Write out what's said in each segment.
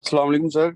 अस्सलाम वालेकुम सर।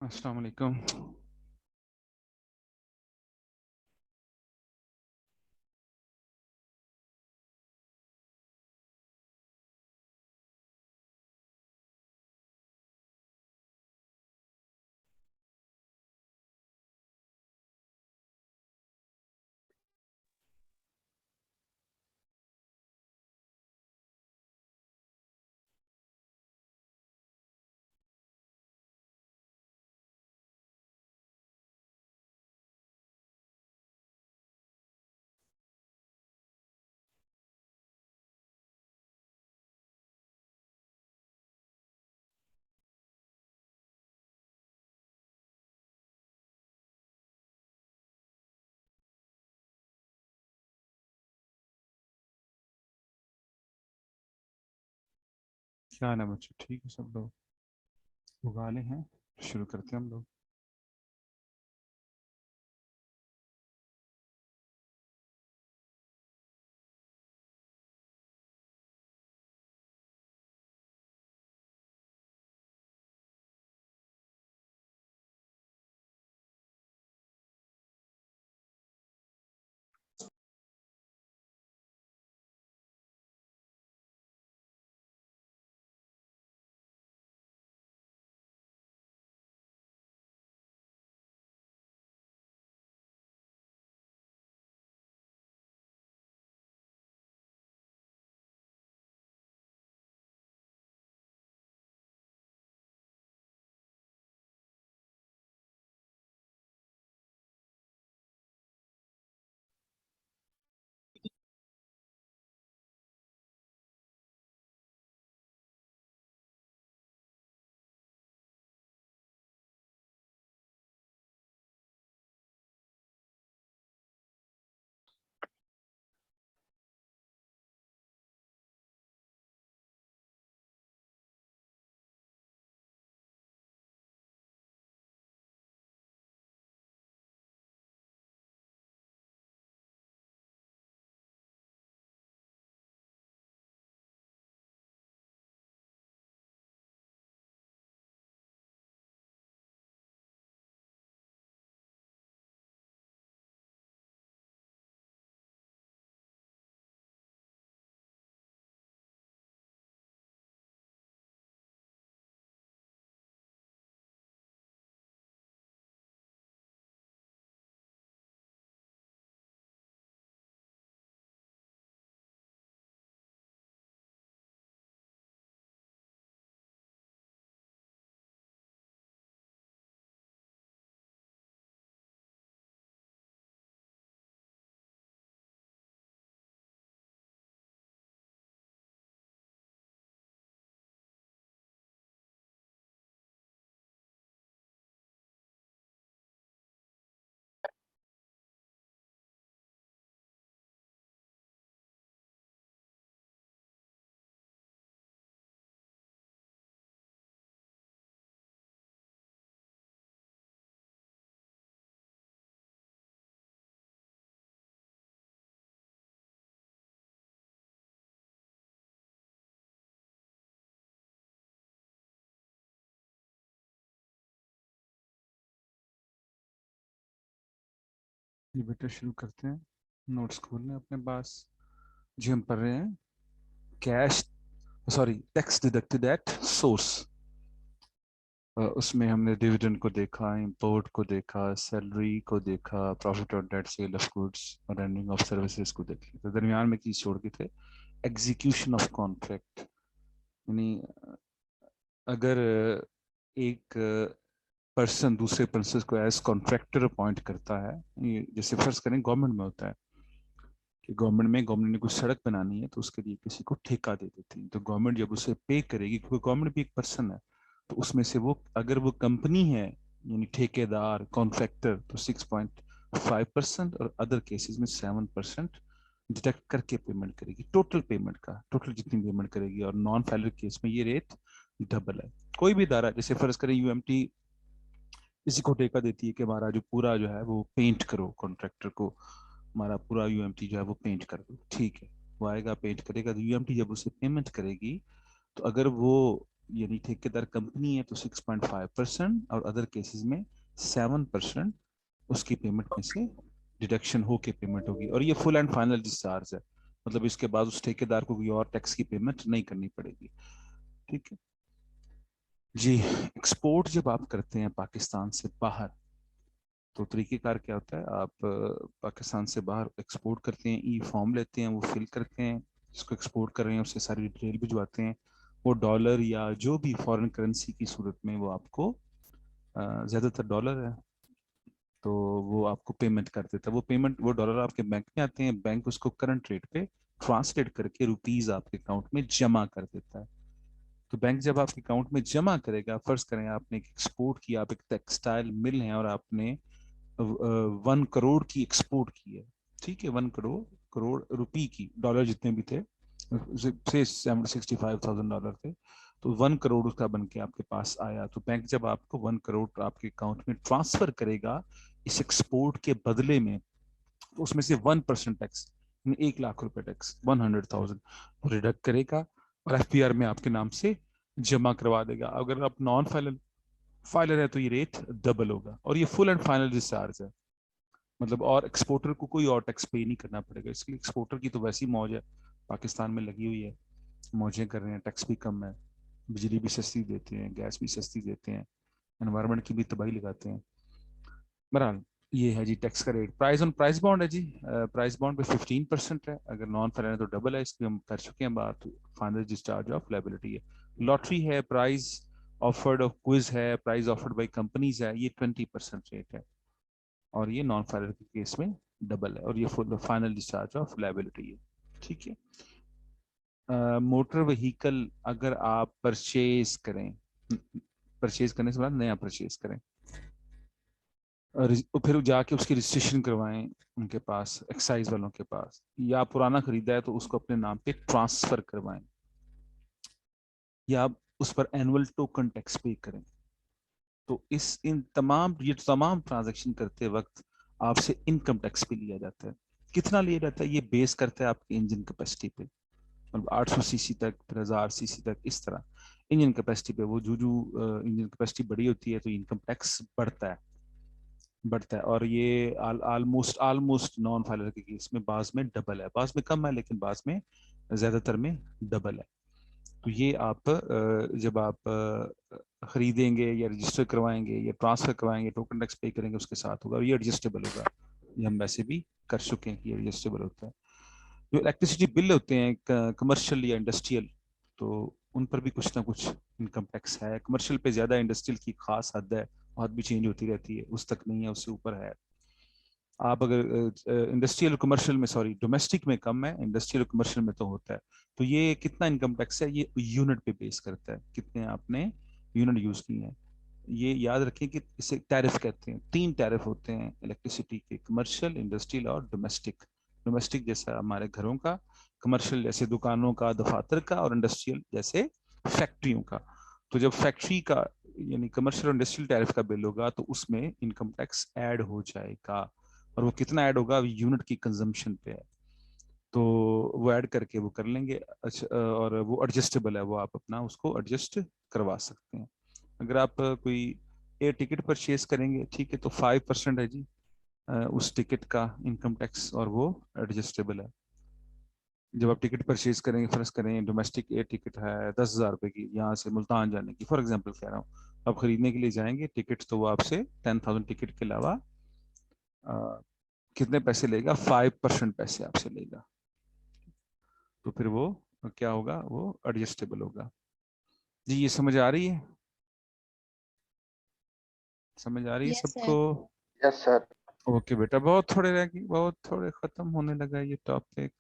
अस्सलाम वालेकुम। क्या है ना बच्चों, ठीक है सब लोग उगाले हैं। शुरू करते हैं हम लोग। ये बेटा शुरू करते हैं। नोट्स खोल लें अपने पास। जी हम पढ़ रहे हैं cash, sorry tax deducted at source. उसमें हमने डिविडेंड को देखा, इंपोर्ट को देखा, सैलरी को देखा, profit on net cell of goods और रेंडरिंग ऑफ सर्विसेज को देख लिया। तो दरमियान में चीज छोड़ के थे एग्जीक्यूशन ऑफ कॉन्ट्रैक्ट। यानी अगर एक पर्सन दूसरे पर्सन को एज कॉन्ट्रैक्टर अपॉइंट करता है, ये जैसे फर्ज करें गवर्नमेंट में होता है कि गवर्नमेंट ने कुछ सड़क बनानी है तो उसके लिए किसी को ठेका दे देती है। तो गवर्नमेंट जब उसे पे करेगी, क्योंकि गवर्नमेंट भी एक पर्सन है, तो उसमें से वो अगर वो कंपनी है यानी ठेकेदार कॉन्ट्रैक्टर तो 6.5% और अदर केसेस में 7% डिडक्ट करके पेमेंट करेगी, टोटल पेमेंट का, टोटल जितनी पेमेंट करेगी। और नॉन फाइलर केस में ये रेट डबल है। कोई भी इदारा जैसे फर्ज करें यूएमटी किसी को ठेका देती है कि हमारा जो पूरा जो है वो पेंट करो, कॉन्ट्रैक्टर को हमारा पूरा यूएमटी जो है वो पेंट कर दो, ठीक है। वो आएगा पेंट करेगा, तो यूएमटी जब उसे पेमेंट करेगी तो अगर वो यानी ठेकेदार कंपनी है तो 6.5% और अदर केसेस में 7% उसकी पेमेंट में से डिडक्शन होके पेमेंट होगी। और ये फुल एंड फाइनल डिस्चार्ज है, मतलब इसके बाद उस ठेकेदार को कोई और टैक्स की पेमेंट नहीं करनी पड़ेगी। ठीक है जी। एक्सपोर्ट जब आप करते हैं पाकिस्तान से बाहर तो तरीकेकार क्या होता है, आप पाकिस्तान से बाहर एक्सपोर्ट करते हैं, ई फॉर्म लेते हैं, वो फिल करते हैं, जिसको एक्सपोर्ट कर रहे हैं उससे सारी डिटेल भिजवाते हैं। वो डॉलर या जो भी फॉरेन करेंसी की सूरत में वो आपको ज़्यादातर डॉलर है तो वो आपको पेमेंट कर देता है। वो पेमेंट, वो डॉलर आपके बैंक में आते हैं, बैंक उसको करंट रेट पे ट्रांसलेट करके रुपीज आपके अकाउंट में जमा कर देता है। तो बैंक जब आपके अकाउंट में जमा करेगा, फर्ज करें आपने एक एक्सपोर्ट किया, आप एक टेक्सटाइल मिल है और आपने 1 करोड़ की एक्सपोर्ट की है, ठीक है, 1 करोड़ करोड़ रुपी की, डॉलर जितने भी थे से $65,000 थे, तो 1 करोड़ उसका बन के आपके पास आया, तो बैंक जब आपको 1 करोड़ आपके अकाउंट में ट्रांसफर करेगा इस एक्सपोर्ट के बदले में, तो उसमें से 1% टैक्स, 1 लाख रुपए टैक्स, 100,000 रिडक्ट करेगा और एफपीआर में आपके नाम से जमा करवा देगा। अगर आप नॉन फाइलर है तो ये रेट डबल होगा, और ये फुल एंड फाइनल डिस्चार्ज है, मतलब और एक्सपोर्टर को कोई और टैक्स पे नहीं करना पड़ेगा। इसलिए एक्सपोर्टर की तो वैसी मौज है, पाकिस्तान में लगी हुई है, मौजें कर रहे हैं, टैक्स भी कम है, बिजली भी सस्ती देते हैं, गैस भी सस्ती देते हैं, एनवायरनमेंट की भी तबाही लगाते हैं। बहरहाल ये है जी टैक्स का rate. Price on price bond है जी, प्राइस बॉन्ड पे 15% है, अगर नॉन फाइनल है तो डबल है, इसकी हम कर चुके हैं बात। फाइनल डिस्चार्ज ऑफ लायबिलिटी है। लॉटरी है, प्राइज ऑफर्ड ऑफ क्विज है, प्राइज ऑफर्ड बाई कंपनीज है, ये 20% रेट है, और ये नॉन फाइनल के केस में डबल है, और ये full final discharge of liability है। ठीक है। मोटर व्हीकल अगर आप परचेज करें, परचेज करने से बाद नया परचेज करें, फिर जाके उसकी रजिस्ट्रेशन करवाएं उनके पास, एक्साइज वालों के पास, या पुराना खरीदा है तो उसको अपने नाम पे ट्रांसफर करवाएं, या उस पर एनुअल टोकन टैक्स पे करें, तो इन तमाम ट्रांजैक्शन करते वक्त आपसे इनकम टैक्स भी लिया जाता है। कितना लिया जाता है ये बेस करता है आपकी इंजन कैपेसिटी पे, मतलब 800 सीसी तक, फिर 1000 सीसी तक, इस तरह इंजन कैपेसिटी पे। वो जो इंजन कैपेसिटी बड़ी होती है तो इनकम टैक्स बढ़ता है और ये ऑलमोस्ट नॉन फाइलर के केस में बाज में डबल है, बाज में कम है लेकिन बाज में ज्यादातर में डबल है। तो ये आप जब आप खरीदेंगे या रजिस्टर करवाएंगे या ट्रांसफर करवाएंगे, टोकन टैक्स पे करेंगे, उसके साथ होगा, और ये एडजस्टेबल होगा। ये हम वैसे भी कर चुके हैं कि ये एडजस्टेबल होता है। जो इलेक्ट्रिसिटी बिल होते हैं कमर्शियल या इंडस्ट्रियल, तो उन पर भी कुछ ना कुछ इनकम टैक्स है। कमर्शियल पे ज्यादा, इंडस्ट्रियल की खास हद है, हद भी चेंज होती रहती है, उस तक नहीं है, उससे ऊपर है। आप अगर इंडस्ट्रियल और कमर्शियल में, सॉरी डोमेस्टिक में कम है, इंडस्ट्रियल और कमर्शियल में तो होता है। तो ये कितना इनकम टैक्स है, ये यूनिट पे बेस करता है, कितने आपने यूनिट यूज किए हैं। ये याद रखें कि इसे टैरिफ कहते हैं। 3 टैरिफ होते हैं इलेक्ट्रिसिटी के, कमर्शियल, इंडस्ट्रियल और डोमेस्टिक। डोमेस्टिक जैसा हमारे घरों का, कमर्शियल जैसे दुकानों का, दफातर का, और इंडस्ट्रियल जैसे फैक्ट्रियों का। तो जब फैक्ट्री का यानी कमर्शियल और इंडस्ट्रियल टैरिफ का बिल होगा तो उसमें इनकम टैक्स ऐड हो जाएगा, और वो कितना ऐड होगा यूनिट की कंजम्पशन पे है, तो वो ऐड करके वो कर लेंगे। अच्छा, और वो एडजस्टेबल है, वो आप अपना उसको एडजस्ट करवा सकते हैं। अगर आप कोई एयर टिकट परचेज करेंगे, ठीक है, तो 5% है जी उस टिकट का इनकम टैक्स, और वो एडजस्टेबल है। जब आप टिकट परचेज करेंगे, फर्ज करें डोमेस्टिक एयर टिकट है 10,000 रुपए की, यहाँ से मुल्तान जाने की, फॉर एग्जाम्पल कह रहा हूँ, आप खरीदने के लिए जाएंगे टिकट, तो वो आपसे 10,000 टिकट के अलावा कितने पैसे लेगा, 5% पैसे आपसे लेगा। तो फिर वो क्या होगा, वो एडजस्टेबल होगा। जी ये समझ आ रही है, समझ आ रही है यस सबको? सर। Yes sir. ओके बेटा, बहुत थोड़े रह गई, बहुत थोड़े, खत्म होने लगा ये टॉपिक।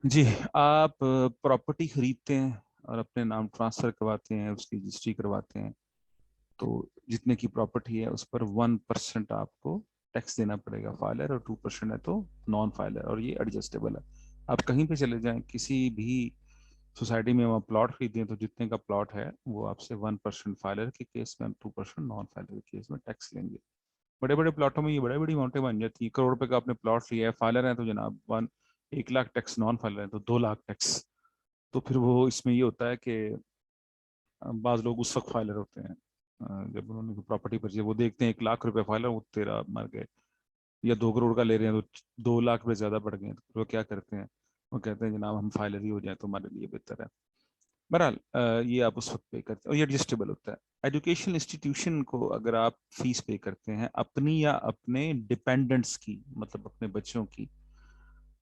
जी, आप प्रॉपर्टी खरीदते हैं और अपने नाम ट्रांसफर करवाते हैं, उसकी रजिस्ट्री करवाते हैं, तो जितने की प्रॉपर्टी है उस पर 1% आपको टैक्स देना पड़ेगा फाइलर, और 2% है तो नॉन फाइलर, और ये एडजस्टेबल है। आप कहीं पे चले जाएं, किसी भी सोसाइटी में वहाँ प्लॉट खरीदें, तो जितने का प्लॉट है वो आपसे 1% फाइलर के केस में, 2% नॉन फाइलर के केस में टैक्स लेंगे। बड़े बड़े प्लॉटों में ये बड़ी बड़ी अमाउंटें बन जाती है। करोड़ रुपए का आपने प्लॉट लिया है, फाइलर है तो जनाब 1 लाख टैक्स, नॉन फाइलर है तो 2 लाख टैक्स। तो फिर वो इसमें ये होता है कि बाज लोग उस वक्त फाइलर होते हैं जब उन्होंने प्रॉपर्टी पर, वो देखते हैं 1 लाख रुपए फाइलर, वो तेरा मर गए, या 2 करोड़ का ले रहे हैं तो 2 लाख रुपए ज्यादा बढ़ गए, तो वो क्या करते हैं, वो कहते हैं जनाब हम फाइलर ही हो जाए तो हमारे लिए बेहतर है। बहरहाल ये आप उस वक्त पे करते हैं, और ये एडजस्टेबल होता है। एजुकेशन इंस्टीट्यूशन को अगर आप फीस पे करते हैं अपनी या अपने डिपेंडेंट्स की, मतलब अपने बच्चों की,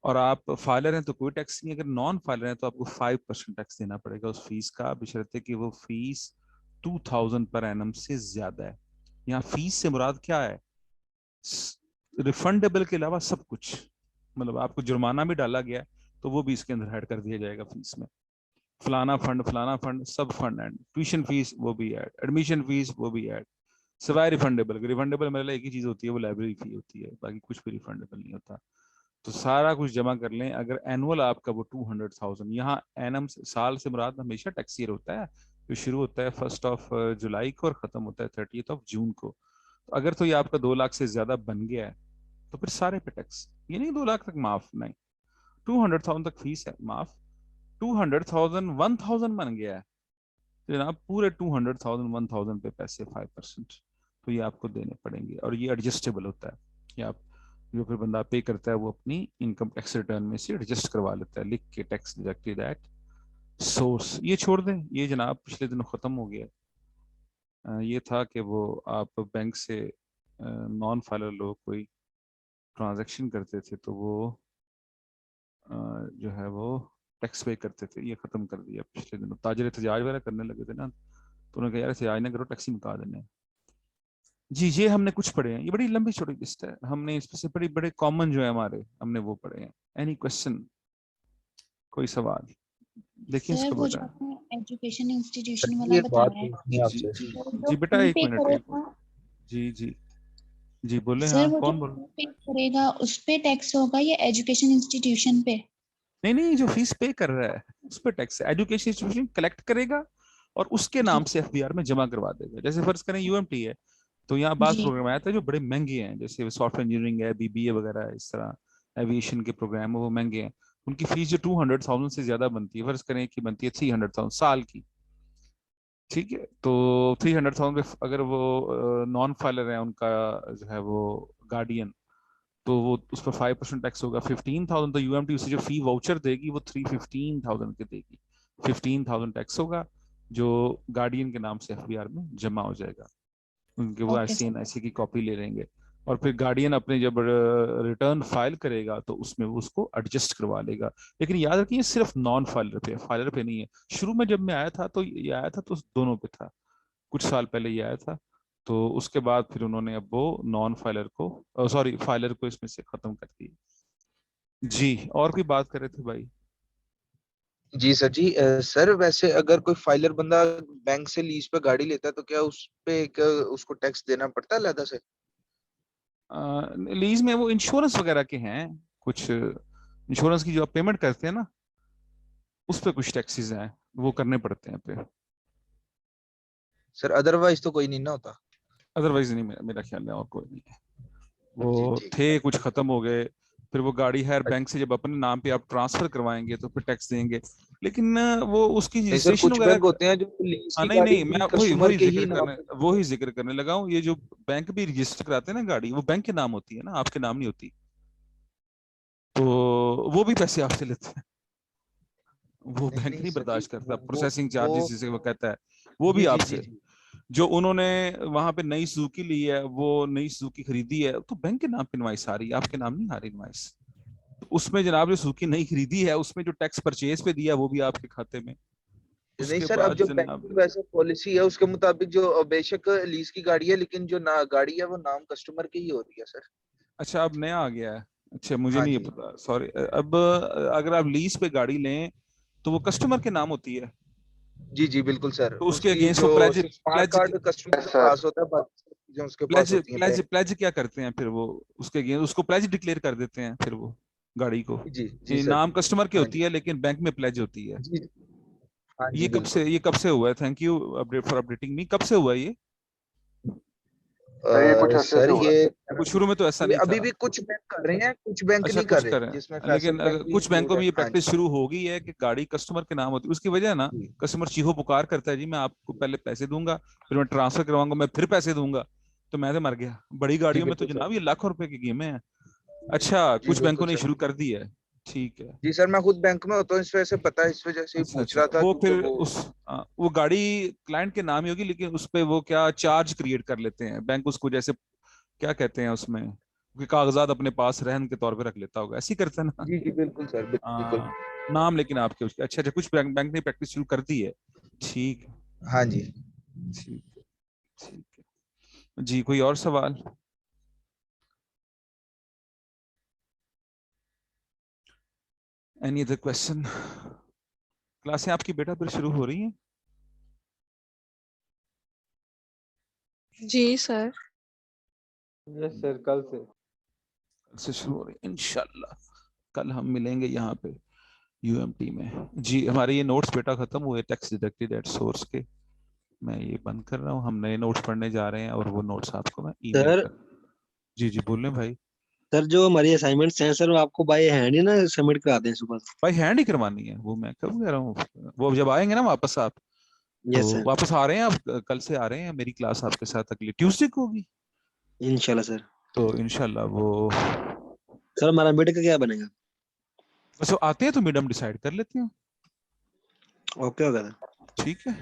और आप फाइलर हैं तो कोई टैक्स नहीं, अगर नॉन फाइलर हैं तो आपको 5% टैक्स देना पड़ेगा उस फीस का, बशर्ते कि वो फीस 2000 पर एनम से ज्यादा है। यहाँ फीस से मुराद क्या है, रिफंडेबल के अलावा सब कुछ, मतलब आपको जुर्माना भी डाला गया तो वो भी इसके अंदर ऐड कर दिया जाएगा फीस में। फलाना फंड सब फंड ऐड, ट्यूशन फीस वो भी ऐड, एडमिशन फीस वो भी ऐड, सिवाय रिफंडेबल। रिफंडेबल मेरे लिए एक ही चीज होती है, वो लाइब्रेरी फी होती है, बाकी कुछ भी रिफंडेबल नहीं होता। तो सारा कुछ जमा कर लें। अगर एनुअल आपका वो 200,000, यहाँ एनम साल से मुराद हमेशा टैक्स ईयर होता है, जो शुरू होता है 1 जुलाई को और खत्म होता है 30 जून को। तो अगर तो ये आपका 2 लाख से ज्यादा बन गया है तो फिर सारे पे टैक्स, ये नहीं 2 लाख तक माफ, नहीं, 200,000 तक फीस है माफ। 200,000 1,000 बन गया है तो जनाब पूरे 200,000 1,000 पे पैसे 5%, तो ये आपको देने पड़ेंगे। और ये एडजस्टेबल होता है, ये आप जो फिर बंदा पे करता है वो अपनी इनकम टैक्स रिटर्न में से एडजस्ट करवा लेता है, लिख के टैक्स डिडक्टेड एट सोर्स। ये छोड़ दें, ये जनाब पिछले दिनों खत्म हो गया। ये था कि वो आप बैंक से नॉन फाइलर लोग कोई ट्रांजैक्शन करते थे तो वो जो है वो टैक्स पे करते थे, ये खत्म कर दिया पिछले दिनों। ताजर एहतजाज वगैरह करने लगे थे ना, तो उन्होंने कहा यार एहतजाज ना करो, टैक्स ही मुका देने। जी ये हमने कुछ पढ़े हैं, ये बड़ी लंबी चौड़ी लिस्ट है, हमने इसमें से बड़े बड़े कॉमन जो है हमारे, हमने वो पढ़े हैं। एनी क्वेश्चन, कोई सवाल? देखिए सर इसको वो जो बेटा। आपने एजुकेशन इंस्टीट्यूशन सर वाला ये बात बताया है, पूछनी है जी आपसे। जी तो जो जी बेटा फी एक पे मिनट, एक करेगा, मिनट। जी जी जी बोले, सर हाँ वो जो कौन बोल? फी पे करेगा उस पे टैक्स होगा या एजुकेशन इंस्टीट्यूशन पे? नहीं नहीं, जो फीस पे कर रहा है उस पर टैक्स है। एजुकेशन इंस्टीट्यूशन कलेक्ट करेगा और उसके जी नाम से एफबीआर में जमा करवा देगा। जैसे फर्ज करें यूएमटी है, तो यहाँ बात जी प्रोग्राम आया था जो बड़े महंगे हैं, जैसे सॉफ्टवेयर इंजीनियरिंग है, बीबीए वगैरह, इस तरह एविएशन के प्रोग्राम है, वो महंगे हैं। उनकी फीस जो 200,000 से ज्यादा बनती है, फर्ज करें कि बनती है 300,000 साल की, ठीक है, तो 300,000 पे अगर वो नॉन फाइलर है, उनका जो है वो गार्डियन, तो वो उस पर 5% टैक्स होगा, 15,000। तो यूएमटी उसे जो फी वाउचर देगी वो 315,000 के देगी, 15,000 टैक्स होगा जो गार्डियन के नाम से एफबीआर में जमा हो जाएगा। उनके वो ओके ऐसी सर। एन ऐसी की कॉपी ले लेंगे, और फिर गार्डियन अपने जब रिटर्न फाइल करेगा तो उसमें वो उसको एडजस्ट करवा लेगा। लेकिन याद रखिए सिर्फ नॉन फाइलर पे, फाइलर पे नहीं है। शुरू में जब मैं आया था तो ये आया था तो दोनों पे था, कुछ साल पहले ये आया था। तो उसके बाद फिर उन्होंने अब वो नॉन फाइलर को, सॉरी फाइलर को इसमें से खत्म कर दिया। जी और कोई बात कर रहे थे भाई? जी सर जी, सर वैसे अगर कोई फाइलर बंदा बैंक से लीज पे गाड़ी लेता है तो क्या उस पे एक उसको टैक्स देना पड़ता है अलग से? लीज में वो इंश्योरेंस वगैरह के हैं, कुछ इंश्योरेंस की जो आप पेमेंट करते हैं ना, उस पे कुछ टैक्सेस हैं, वो करने पड़ते हैं पे। सर अदरवाइज तो कोई नहीं ना होता? अदरवाइज नहीं, मेरा ख्याल है और कोई नहीं है। जी वो ठीक है। थे कुछ खत्म हो गए। फिर वो गाड़ी है अच्छा, बैंक से जब अपने नाम पे आप ट्रांसफर करवाएंगे तो फिर टैक्स देंगे, लेकिन वो उसकी नहीं सर, रजिस्ट्रेशन कुछ वगैरह। बैंक होते हैं जो लीज हाँ की नहीं गाड़ी नहीं, भी मैं वही कस्टमर वही के जिक्र ही नाम करने, पे। वही जिक्र करने लगा हूँ। ये जो बैंक भी रजिस्टर कराते हैं ना गाड़ी, वो बैंक के नाम होती है ना, आपके नाम नहीं होती। तो वो भी पैसे आपसे लेते हैं, वो नहीं बैंक नहीं नहीं सर जी, बर्दाश्त करता, वो प्रोसेसिंग वो चार्जेस जिसे वो कहता है, वो भी जी जी जी आपसे। जी। जो उन्होंने वहां पे नई सुजुकी ली है, वो नई सुजुकी खरीदी है तो बैंक के नाम पे इनवाइस आ रही है, आपके नाम नहीं आ रही इनवाइस। तो उसमें जनाब जो सुजुकी नई खरीदी है उसमें जो टैक्स परचेज पे दिया वो भी आपके खाते में। नहीं उसके सर, अब बाद जो बैंक जनाब, की वैसे पॉलिसी है उसके मुताबिक जो बेशक लीज की गाड़ी है लेकिन जो ना गाड़ी है वो नाम कस्टमर की ही हो रही है सर। अच्छा अब नया आ गया है, अच्छा मुझे हाँ नहीं जी पता, सॉरी। अब अगर आप लीज पे गाड़ी लें तो वो कस्टमर के नाम होती है, जी जी बिल्कुल सर। तो उसके उसकी अगेंस्ट वो जो प्लेज, सिर्फ स्मार्ट प्लेज कार्ड कस्टमर के पास होता है, बाकी सब चीजें उसके पास प्लेज होती हैं प्लेज बैंक। प्लेज क्या करते हैं फिर वो, उसके अगेंस्ट उसको प्लेज डिक्लेयर कर देते हैं फिर वो गाड़ी को। जी जी ये सर। नाम कस्टमर की हाँ होती जी है लेकिन बैंक में प्लेज होती है। जी। हाँ जी बिल्कुल। ये कब से हुआ है? Thank you update for updating me. कब से हुआ है ये? सर ये कुछ अर्से से हुआ कुछ शुरू में तो ऐसा ये नहीं अभी था। भी कुछ बैंक कर रहे हैं, कुछ बैंक अच्छा नहीं कर कुछ रहे, जिसमें करें, फैसल लेकिन अगर बैंक भी कुछ बैंकों इंक्लूड है। में ये हाँ प्रैक्टिस शुरू हो गई है कि गाड़ी कस्टमर के नाम होती है। उसकी वजह है ना, जी कस्टमर चीहो पुकार करता है, जी मैं आपको पहले पैसे दूंगा, फिर मैं ट्रांसफर करवाऊंगा, मैं फिर पैसे दूंगा, तो मैं तो मर गया। बड़ी जी गाड़ियों में तो बिल्कुल सर। जनाब ये लाखों रुपए की गेमें हैं। अच्छा जी कुछ बिल्कुल बैंकों ने सर। शुरू कर दी है, ठीक है। जी सर, मैं खुद बैंक में होता हूँ, इस वजह से पता है, इस वजह से ही अच्छा पूछ अच्छा, रहा था वो क्योंकि फिर वो। उस वो गाड़ी क्लाइंट के नाम ही होगी, लेकिन उस पे वो क्या चार्ज क्रिएट कर लेते हैं बैंक उसको, जैसे क्या कहते हैं उसमें, क्योंकि कागजात अपने पास रहन के तौर पे रख लेता होगा, ऐसे ही करते हैं ना। जी जी बिल्कुल सर बिल्कुल। हाँ, नाम लेकिन आपके उसके। अच्छा अच्छा, कुछ बैंक ने प्रैक्टिस शुरू कर दी है, ठीक है, हाँ जी। ठीक है, ठीक है जी। कोई और सवाल? Any other question? क्लासें आपकी बेटा फिर शुरू हो रही हैं? जी सर। यस सर, कल से। कल से शुरू हो रही है इंशाल्लाह। कल हम मिलेंगे यहाँ पे यूएमटी में। जी हमारे ये नोट्स बेटा खत्म हुए टैक्स डिडक्टेड एट सोर्स के। मैं ये बंद कर रहा हूँ, हम नए नोट्स पढ़ने जा रहे हैं और वो नोट्स आपको मैं ईमेल सर, कर। जी जी बोल रहे हैं भाई। सर जो हमारी असाइनमेंट्स हैं सर, वो आपको बाय हैंड ही ना सबमिट करा दें सुबह? भाई हैंड ही करवानी है वो, मैं कब कह रहा हूँ, वो जब आएंगे ना वापस आप, तो यस सर, वापस आ रहे हैं आप, कल से आ रहे हैं मेरी क्लास आपके साथ अगली ट्यूसडे को होगी, इंशाल्लाह सर। तो इंशाल्लाह वो सर हमारा मिड का क्या बनेगा? बस वो आते हैं तो मिड हम डिसाइड कर लेते हैं। ओके होगा सर। ठीक है,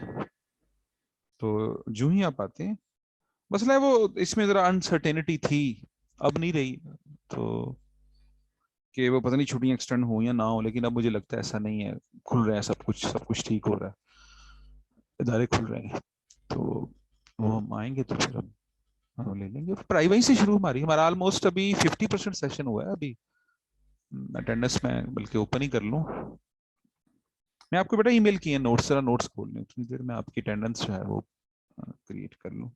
तो जो ही आप आते हैं, मसला है वो इसमें जरा अनसर्टेनिटी थी, अब नहीं रही, तो कि वो पता नहीं छुट्टियां एक्सटेंड हो या ना हो, लेकिन अब मुझे लगता है ऐसा नहीं है, खुल रहा है सब कुछ ठीक हो रहा है, इदारे खुल रहे हैं, तो वो हम आएंगे तो फिर हम ले लेंगे। प्राइवेट से शुरू हमारा ऑलमोस्ट अभी 50% सेशन हुआ है अभी, अटेंडेंस में बल्कि ओपन ही कर लूँ। मैं आपको बेटा ईमेल किए नोट्स, जरा नोट्स खोल लें, उतनी देर में आपकी अटेंडेंस जो है वो क्रिएट कर लूँ।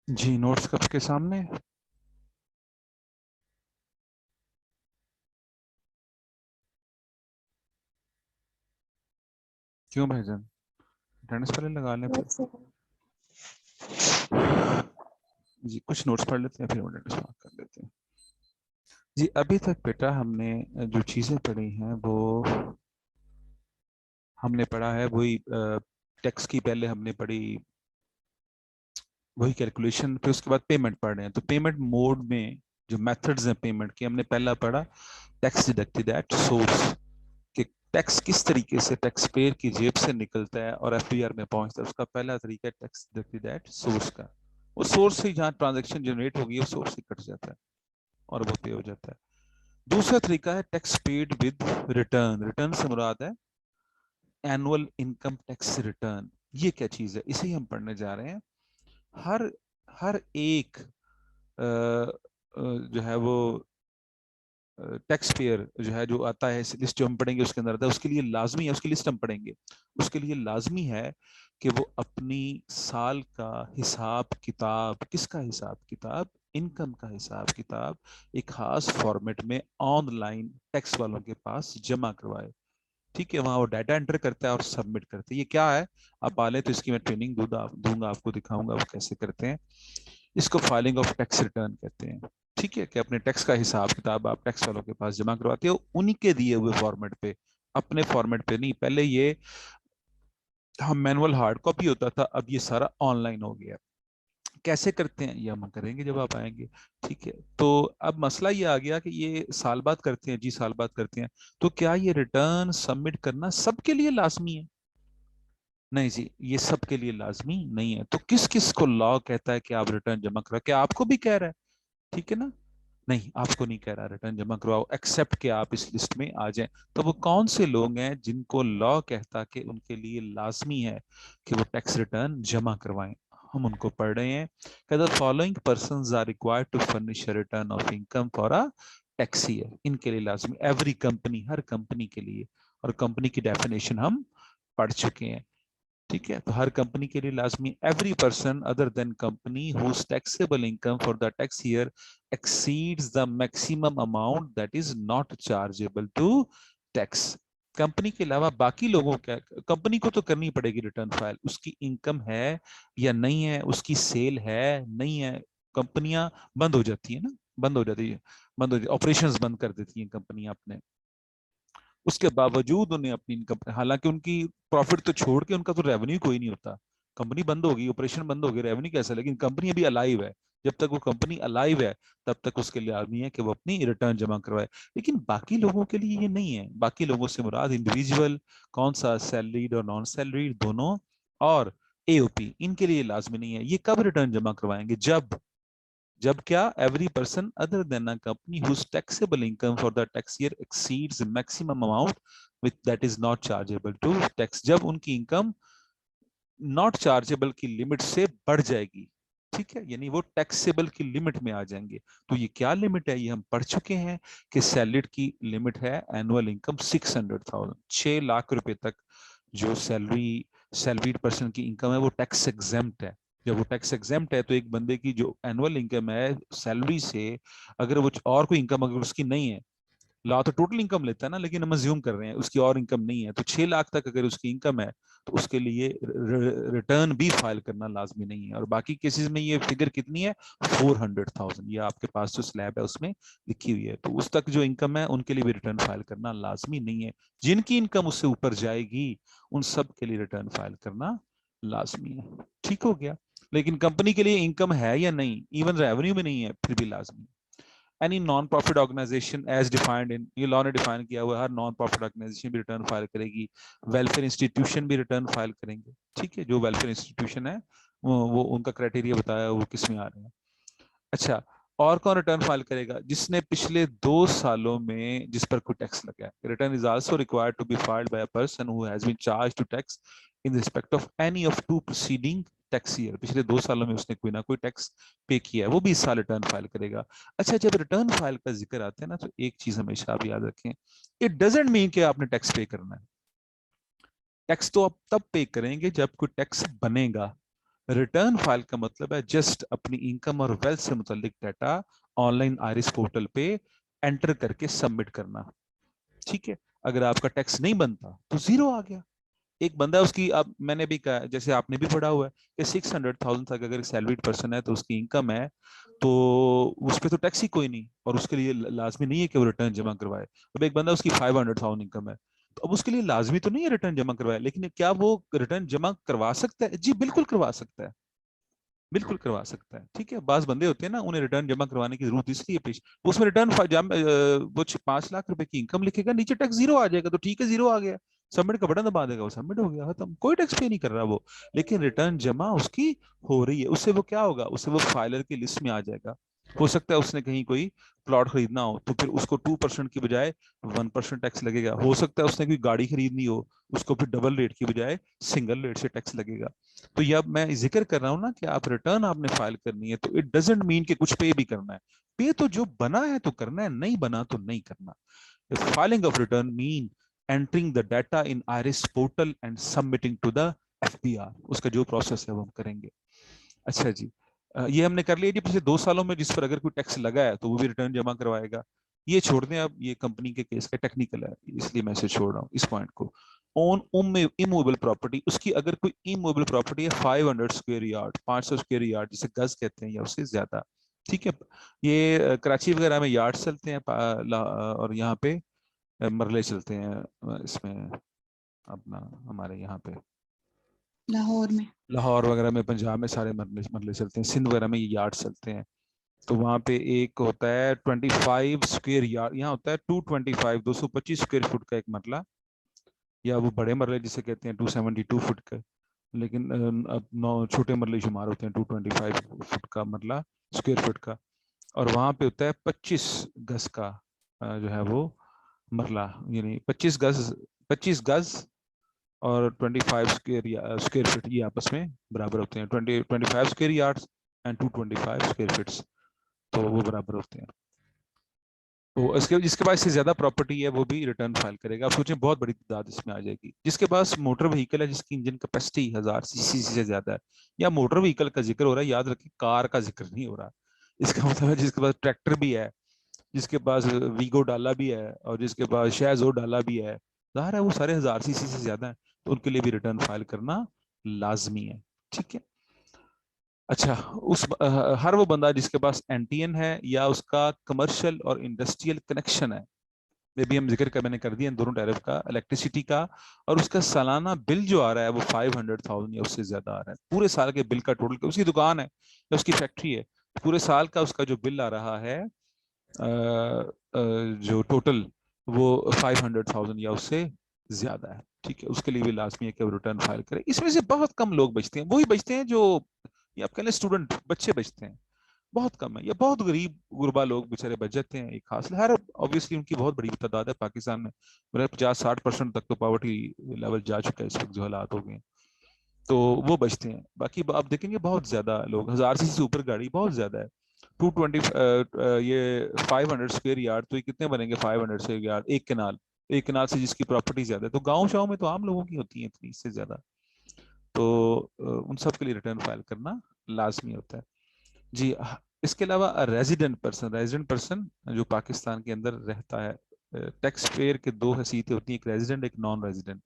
जी नोट्स कब के सामने? क्यों भाईजान, अटेंडेंस पहले लगा लें फिर। जी कुछ नोट्स पढ़ लेते हैं फिर अटेंडेंस मार्क कर लेते हैं। जी अभी तक बेटा हमने जो चीज़ें पढ़ी हैं वो हमने पढ़ा है वही टैक्स की पहले हमने पढ़ी, वही कैलकुलेशन, फिर उसके बाद पेमेंट पढ़ रहे हैं। तो पेमेंट मोड में जो मेथड्स हैं पेमेंट के, हमने पहला पढ़ा टैक्स डिडक्टेड एट सोर्स, कि टैक्स किस तरीके से टैक्स पेयर की जेब से निकलता है और एफबीआर में पहुंचता है। उसका पहला तरीका है टैक्स डिडक्टेड एट सोर्स का, वो सोर्स से जहाँ ट्रांजेक्शन जनरेट होगी वो सोर्स से कट जाता है और वो पे हो जाता है। दूसरा तरीका है tax paid with return, return से मुराद है एनुअल इनकम टैक्स रिटर्न। ये क्या चीज है, इसे ही हम पढ़ने जा रहे हैं। हर हर एक जो है वो टैक्स पेयर जो है जो आता है, लिस्ट जो हम पढ़ेंगे उसके अंदर आता है, उसके लिए लाजमी है, उसकी लिस्ट हम पढ़ेंगे, उसके लिए लाजमी है कि वो अपनी साल का हिसाब किताब, किसका हिसाब किताब, इनकम का हिसाब किताब एक खास फॉर्मेट में ऑनलाइन टैक्स वालों के पास जमा करवाए। ठीक है, वहां वो डाटा एंटर करता है और सबमिट करते हैं। ये क्या है, आप पाले तो इसकी मैं ट्रेनिंग दूंगा आपको, दिखाऊंगा वो कैसे करते हैं। इसको फाइलिंग ऑफ टैक्स रिटर्न कहते हैं। ठीक है, कि अपने टैक्स का हिसाब किताब आप टैक्स वालों के पास जमा करवाते हो, उन्हीं के दिए हुए फॉर्मेट पे, अपने फॉर्मेट पे नहीं। पहले ये हम मैनुअल हार्ड कॉपी होता था, अब ये सारा ऑनलाइन हो गया। कैसे करते हैं ये हम करेंगे जब आप आएंगे। ठीक है, तो अब मसला ये आ गया कि ये साल बाद करते हैं जी, साल बाद करते हैं, तो क्या ये रिटर्न सबमिट करना सबके लिए लाजमी है? नहीं जी, ये सबके लिए लाजमी नहीं है। तो किस किस को लॉ कहता है कि आप रिटर्न जमा करा? क्या आपको भी कह रहा है? ठीक है ना, नहीं आपको नहीं कह रहा रिटर्न जमा करवाओ, एक्सेप्ट कि आप इस लिस्ट में आ जाएं। तो वो कौन से लोग हैं जिनको लॉ कहता कि उनके लिए लाजमी है कि वो टैक्स रिटर्न जमा करवाएं? हम उनको पढ़ रहे हैं कि the following persons are required to furnish a return of income for a tax year. इनके लिए लाजमी, एवरी कंपनी, हर कंपनी के लिए। और कंपनी की डेफिनेशन हम पढ़ चुके हैं। ठीक है, तो हर कंपनी के लिए लाजमी, every person other than company whose taxable income for the tax year exceeds the maximum amount that is not chargeable to tax। Company के अलावा बाकी लोगों का, कंपनी को तो करनी पड़ेगी रिटर्न फाइल, उसकी इनकम है या नहीं है, उसकी सेल है नहीं है। कंपनियां बंद हो जाती है ना, बंद हो जाती है, बंद हो जाती, ऑपरेशंस बंद कर देती हैं कंपनियां अपने। उसके बावजूद उन्हें अपनी इनकम, हालांकि उनकी प्रॉफिट तो छोड़ के उनका तो रेवेन्यू कोई नहीं होता। कंपनी बंद होगी, ऑपरेशन बंद हो गई, रेवेन्यू कैसा? लेकिन कंपनी अभी अलाइव है। जब तक वो कंपनी अलाइव है तब तक उसके लिए आदमी है कि वो अपनी रिटर्न जमा करवाए। लेकिन बाकी लोगों के लिए ये नहीं है। बाकी लोगों से मुराद इंडिविजुअल, कौन सा, सैलरीड और नॉन सैलरीड दोनों, और एओपी, इनके लिए लाजमी नहीं है। ये कब रिटर्न जमा करवाएंगे? जब क्या, every person other than a company whose taxable income for the tax year exceeds maximum amount which that is not chargeable to tax. जब उनकी इनकम नॉट चार्जेबल की लिमिट से बढ़ जाएगी। ठीक है, यानी वो टैक्सेबल की लिमिट में आ जाएंगे। तो ये क्या लिमिट है, ये हम पढ़ चुके हैं कि सैलरीड की लिमिट है एनुअल इनकम 600,000, 6 लाख रुपए तक जो सैलरीड पर्सन की इनकम है वो टैक्स एग्जेम्प्ट है। जब वो टैक्स एग्जेम्प्ट है तो एक बंदे की जो एनुअल इनकम है सैलरी से, अगर वो और कोई इनकम अगर उसकी नहीं है, ला तो टोटल इनकम लेता है ना, लेकिन हम अज्यूम कर रहे हैं उसकी और इनकम नहीं है, तो 6 लाख तक अगर उसकी इनकम है तो उसके लिए रिटर्न भी फाइल करना लाजमी नहीं है। और बाकी केसेस में ये फिगर कितनी है, 400,000, ये आपके पास जो स्लैब है उसमें लिखी हुई है। तो उस तक जो इनकम है उनके लिए भी रिटर्न फाइल करना लाजमी नहीं है। जिनकी इनकम उससे ऊपर जाएगी उन सब के लिए रिटर्न फाइल करना लाजमी है। ठीक हो गया। लेकिन कंपनी के लिए इनकम है या नहीं, इवन रेवेन्यू में नहीं है, फिर भी लाजमी। Any non profit organisation as defined in, ये लॉ ने डिफाइन किया हुआ है, हर नॉन प्रॉफिट ऑर्गेनाइजेशन भी रिटर्न फाइल करेगी, वेलफेयर इंस्टीट्यूशन भी रिटर्न फाइल करेंगे। ठीक है, जो वेलफेयर इंस्टीट्यूशन है वो उनका क्राइटेरिया बताया वो किस में आ रहे हैं। अच्छा, और कौन रिटर्न फाइल करेगा? जिसने पिछले 2 सालों में जिस पर कोई टैक्स लगा है। Return is also required to be filed by a person who has been charged to tax in respect of any of 2 preceding tax year. पिछले 2 सालों में उसने कोई ना कोई टैक्स पे किया है, वो भी इस साल रिटर्न फाइल करेगा। अच्छा, जब रिटर्न फाइल का जिक्र आता है ना, तो एक चीज हमेशा आप याद रखें, इट डजंट मीन कि आपने टैक्स पे करना है। टैक्स तो आप तब पे करेंगे जब कोई टैक्स बनेगा। रिटर्न फाइल का मतलब है जस्ट अपनी इनकम और वेल्थ से मुतालिक डाटा ऑनलाइन आईरिस पोर्टल पे एंटर करके सबमिट करना। ठीक है, अगर आपका टैक्स नहीं बनता तो जीरो आ गया। एक बंदा उसकी, अब मैंने भी कहा, जैसे आपने भी पढ़ा हुआ है कि 600,000 तक अगर सैलरीड पर्सन है तो उसकी इनकम है, तो उस पर तो टैक्स ही कोई नहीं, और उसके लिए लाजमी नहीं है कि वो रिटर्न जमा करवाए। अब एक बंदा उसकी 500,000 इनकम है, तो अब उसके लिए लाजमी तो नहीं है रिटर्न जमा करवाए, लेकिन क्या वो रिटर्न जमा करवा सकता है? जी बिल्कुल करवा सकता है, बिल्कुल करवा सकता है। ठीक है, बास बंदे होते हैं ना, उन्हें रिटर्न जमा करवाने की जरूरत इसलिए पेश, उसमें रिटर्न वो 5 लाख रुपए की इनकम लिखेगा, नीचे टैक्स जीरो आ जाएगा, तो ठीक है जीरो आ गया, सबमिट का बटन दबा देगा, वो सबमिट हो गया, खत्म, कोई टैक्स पे नहीं कर रहा वो। लेकिन रिटर्न जमा उसकी हो रही है, उससे वो क्या होगा, उससे वो फाइलर की लिस्ट में आ जाएगा। हो सकता है उसने कहीं कोई प्लॉट खरीदना हो तो फिर उसको 2% की बजाय 1% टैक्स लगेगा। हो सकता है उसने कोई गाड़ी खरीदनी हो, उसको फिर डबल रेट की बजाय सिंगल रेट से टैक्स लगेगा। तो ये अब मैं जिक्र कर रहा हूं ना कि आप रिटर्न आपने फाइल करनी है, तो इट डजेंट मीन कि कुछ पे भी करना है। पे तो जो बना है तो करना है, नहीं बना तो नहीं करना। Filing of return mean entering the data in IRIS portal and submitting to the FBR. उसका जो प्रोसेस है वो हम करेंगे। अच्छा जी, ये हमने कर लिया जी। पिछले 2 सालों में जिस पर अगर कोई टैक्स लगा है तो वो भी रिटर्न जमा करवाएगा। ये छोड़ दें, अब ये कंपनी के केस का टेक्निकल है इसलिए मैं इसे छोड़ रहा हूँ इस पॉइंट को। ऑन इमूवेबल प्रॉपर्टी, उसकी अगर कोई इमूवेबल प्रॉपर्टी है 500 स्क्वायर यार्ड, 500 स्क्वायर यार्ड जिसे गज कहते हैं या उससे ज्यादा, ठीक है। ये कराची वगैरह में यार्ड चलते हैं और यहाँ पे मरले चलते हैं इसमें अपना हमारे यहाँ पे लाहौर में, लाहौर वगैरह में, पंजाब में सारे मरले मरले चलते हैं, सिंध वगैरह में ये यार्ड चलते हैं। तो वहाँ पे एक होता है 25 स्क्वायर यार्ड, यहाँ होता है 225 225 स्क्वायर फुट का एक मरला, या वो बड़े मरले जिसे कहते हैं 272 फुट का, लेकिन अब 9 छोटे मरले शुमार होते हैं 225 फुट का मरला, स्क्वायर फुट का। और वहाँ पे होता है 25 गज का जो है वो मरला, यानी 25 गज और 25 स्क्वायर फीट ये आपस में बराबर होते हैं। 25 square yards and 225 square feets, तो वो बराबर होते हैं। तो इसके जिसके पास इससे ज्यादा प्रॉपर्टी है वो भी रिटर्न फाइल करेगा। आप सोचें बहुत बड़ी तादाद इसमें आ जाएगी। जिसके पास मोटर व्हीकल है जिसकी इंजन कैपेसिटी 1000 सीसी से ज्यादा है, या मोटर व्हीकल का जिक्र हो रहा है, याद रखें कार का जिक्र नहीं हो रहा। इसका मतलब है जिसके पास ट्रैक्टर भी है, जिसके पास वीगो डाला भी है और जिसके पास शेजो डाला भी है, जाहिर है वो सारे 1000 सीसी से ज्यादा है, तो उनके लिए भी रिटर्न फाइल करना लाजमी है, ठीक है। अच्छा, हर वो बंदा जिसके पास एनटीएन है या उसका कमर्शियल और इंडस्ट्रियल कनेक्शन है, में भी हम जिक्र कर मैंने कर दिया इन दोनों टैरिफ का, इलेक्ट्रिसिटी का, और उसका सालाना बिल जो आ रहा है वो 500,000 या उससे ज्यादा आ रहा है, पूरे साल के बिल का टोटल, उसकी दुकान है या उसकी फैक्ट्री है, पूरे साल का उसका जो बिल आ रहा है जो टोटल वो 500,000 या उससे ज्यादा है, ठीक है। उसके लिए भी लाजमी है कि वो रिटर्न फाइल करें। इसमें से बहुत कम लोग बचते हैं, वही बचते हैं जो ये आप कह लें स्टूडेंट बच्चे बचते हैं, बहुत कम है। या बहुत गरीब गुरबा लोग बेचारे बच जाते हैं, एक खास हर ऑब्वियसली उनकी बहुत बड़ी तादाद है पाकिस्तान में, मेरा 50-60% तक तो पॉवर्टी लेवल जा चुका है इस वक्त जो हालात हो गए, तो वो बचते हैं। बाकी आप देखेंगे बहुत ज्यादा लोग, 1000 सीसी से ऊपर गाड़ी बहुत ज्यादा है। 220 ये 500 स्क्वायर यार्ड, तो ये कितने बनेंगे 500 स्क्वायर यार्ड, एक कनाल से जिसकी प्रॉपर्टी ज्यादा है, तो गाँव शाव में तो आम लोगों की होती है इतनी, इससे ज्यादा, तो उन सब के लिए रिटर्न फाइल करना लाजमी होता है जी। इसके अलावा रेजिडेंट पर्सन जो पाकिस्तान के अंदर रहता है, टैक्स पेयर के दो हैसियतें होती हैं, एक रेजिडेंट एक नॉन रेजिडेंट।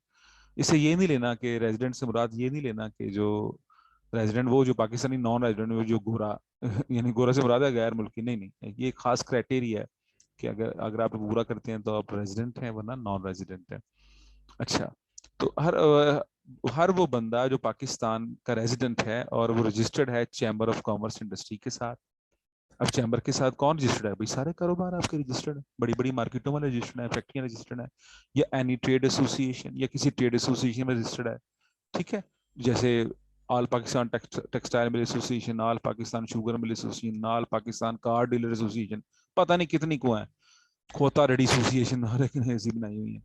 इससे ये नहीं लेना कि रेजिडेंट से मुराद ये नहीं लेना कि जो रेजिडेंट वो जो पाकिस्तानी नॉन रेजिडेंट वो जो गोरा यानी गोरा से मुराद है गैर मुल्की, नहीं नहीं, ये खास क्राइटेरिया है कि अगर अगर आप पूरा करते हैं तो आप रेजिडेंट हैं, वरना नॉन रेजिडेंट है। अच्छा, तो हर वो बंदा जो पाकिस्तान का रेजिडेंट है और वो रजिस्टर्ड है चैम्बर ऑफ कॉमर्स इंडस्ट्री के साथ। अब चैम्बर के साथ कौन रजिस्टर्ड है भाई, सारे कारोबार आपके रजिस्टर्ड है, बड़ी बड़ी मार्केटों में रजिस्टर्ड है, फैक्ट्रियां रजिस्टर्ड है, या एनी ट्रेड एसोसिएशन या किसी ट्रेड एसोसिएशन में रजिस्टर्ड है, ठीक है। जैसे all Pakistan textile mill association, all Pakistan sugar mill association, all Pakistan car dealer association, पता नहीं कितनी को है, खोता रेडी एसोसिएशन हर एक ने ऐसी बनाई हुई है,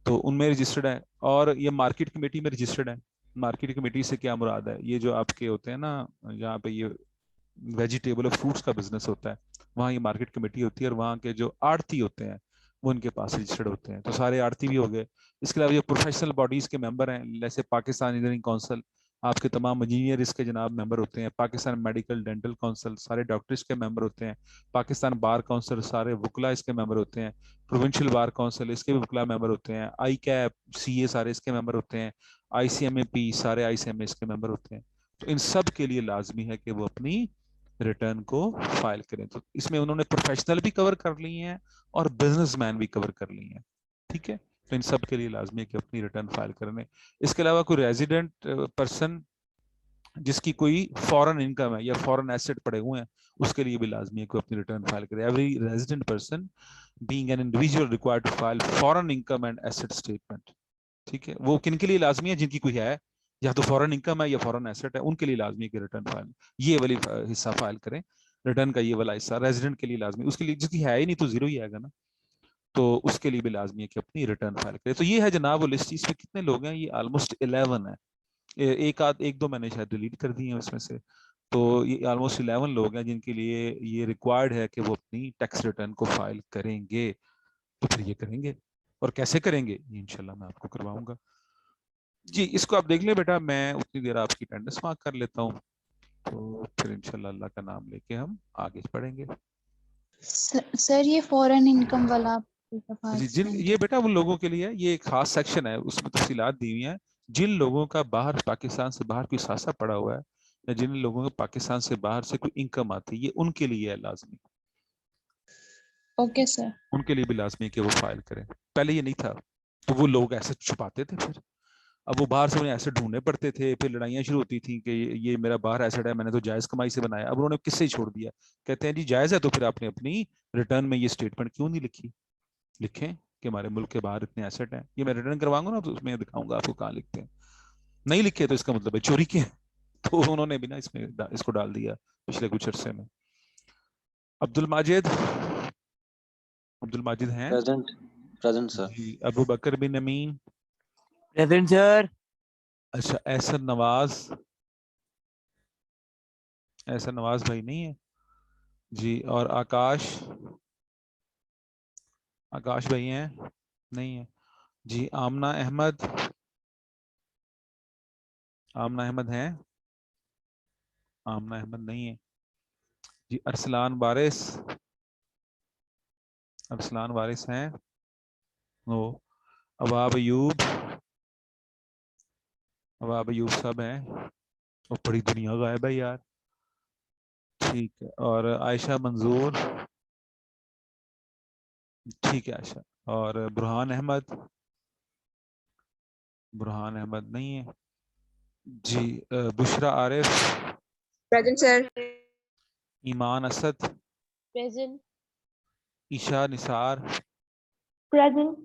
तो उनमें रजिस्टर्ड है। और ये मार्केट कमेटी में रजिस्टर्ड है। मार्केट कमेटी से क्या मुराद है, ये जो आपके होते हैं ना, यहाँ पे ये वेजिटेबल और फ्रूट्स का बिजनेस होता है, वहाँ ये मार्केट कमेटी होती है, और वहाँ के जो आड़ती होते हैं वो उनके पास रजिस्टर्ड होते हैं, तो सारे आड़ती भी हो गए। इसके अलावा ये प्रोफेशनल बॉडीज के मेंबर हैं, जैसे पाकिस्तान इंजीनियरिंग काउंसिल, आपके तमाम इंजीनियर इसके जनाब मेंबर होते हैं, पाकिस्तान मेडिकल डेंटल काउंसिल सारे डॉक्टर्स के मेंबर होते हैं, पाकिस्तान बार काउंसिल सारे वकला इसके मेंबर होते हैं, प्रोविंशियल बार काउंसिल इसके भी वकला मेंबर होते हैं, आई कैप सीए सारे इसके मेंबर होते हैं, ICMAP सारे ICMA इसके मेंबर होते हैं। तो इन सब के लिए लाजमी है कि वो अपनी रिटर्न को फाइल करें। तो इसमें उन्होंने प्रोफेशनल भी कवर कर ली हैं और बिजनेसमैन भी कवर कर ली हैं, ठीक है। तो इन सब के लिए लाजमी है कि अपनी रिटर्न फाइल करें। इसके अलावा कोई रेजिडेंट पर्सन जिसकी कोई फॉरेन इनकम है या फॉरेन एसेट पड़े हुए हैं, उसके लिए भी लाजमी है कि अपनी रिटर्न फाइल करे। Every resident person being an individual required to file foreign income and asset statement, ठीक है। वो किन के लिए लाजमी है, जिनकी कोई है या तो फॉरेन इनकम है या फॉरेन एसेट है, उनके लिए लाजमी है कि रिटर्न फाइल ये वाली हिस्सा फाइल करें। रिटर्न का ये वाला हिस्सा रेजिडेंट के लिए लाजमी, उसके लिए जिसकी है ही नहीं तो जीरो ही आएगा ना, तो उसके लिए भी लाजमी है कि अपनी रिटर्न फाइल करें। तो ये है जनाब वो लिस्ट। इसमें कितने लोग हैं, ये ऑलमोस्ट 11 है, एक दो मैंने शायद डिलीट कर दी है उसमें से, तो ये ऑलमोस्ट 11 लोग हैं जिनके लिए ये रिक्वायर्ड है कि वो अपनी टैक्स रिटर्न को फाइल करेंगे। तो फिर ये करेंगे, और कैसे करेंगे ये इंशाल्लाह मैं आपको करवाऊंगा जी। इसको आप देख ले बेटा, मैं उतनी देर आपकी अटेंडेंस मार्क कर लेता हूँ, तो फिर इंशाल्लाह अल्लाह का नाम लेके हम आगे बढ़ेंगे। सर ये फॉरेन इनकम वाला आप एक दफा जी, जिन explain ये बेटा उन लोगों के लिए है, ये एक खास सेक्शन है, उसमें तफसीलात दी हुई हैं। जिन लोगों का बाहर पाकिस्तान से बाहर कोई सासा पड़ा हुआ है, या जिन लोगों को पाकिस्तान से बाहर से कोई इनकम आती है, ये उनके लिए है लाजमी, ओके सर। उनके लिए भी लाजमी है कि वो फाइल करें। पहले ये नहीं था, तो वो लोग ऐसे छुपाते थे, फिर अब वो बाहर से उन्हें एसेट ढूंढने पड़ते थे, फिर लड़ाइयाँ शुरू होती थी कि ये मेरा बाहर एसेट है, मैंने तो जायज़ कमाई से बनाया। अब उन्होंने किससे ही छोड़ दिया, कहते हैं जी जायज़ है, तो फिर आपने अपनी रिटर्न में ये स्टेटमेंट क्यों नहीं लिखी, लिखें कि हमारे मुल्क के बाहर इतने एसेट हैं, ये मैं रिटर्न करवाऊंगा ना, तो उसमें दिखाऊंगा आपको कहाँ लिखते हैं। नहीं लिखे तो इसका मतलब है चोरी के हैं। तो उन्होंने भी ना इसमें इसको डाल दिया पिछले कुछ अरसे में। अब्दुल माजिद, अब्दुल माजिद हैं प्रेजेंट प्रेजेंट सर। जी। अबू बकर बिन अमीन, प्रेजेंट सर। अच्छा एहसन नवाज, एहसन नवाज भाई नहीं है जी। और आकाश, आकाश भाई हैं नहीं है जी। आमना अहमद, आमना अहमद हैं, आमना अहमद नहीं है जी। अरसलान वारिस, अरसलान वारिस हैं वो। अवाब अयूब, अवाब अयूब सब हैं, और बड़ी दुनिया गायब है यार। ठीक है। और आयशा मंजूर, ठीक है आयशा। और बुरहान अहमद, बुरहान अहमद नहीं है जी। Bushra Arif, present sir. Iman Asad, present. Isha Nisar present.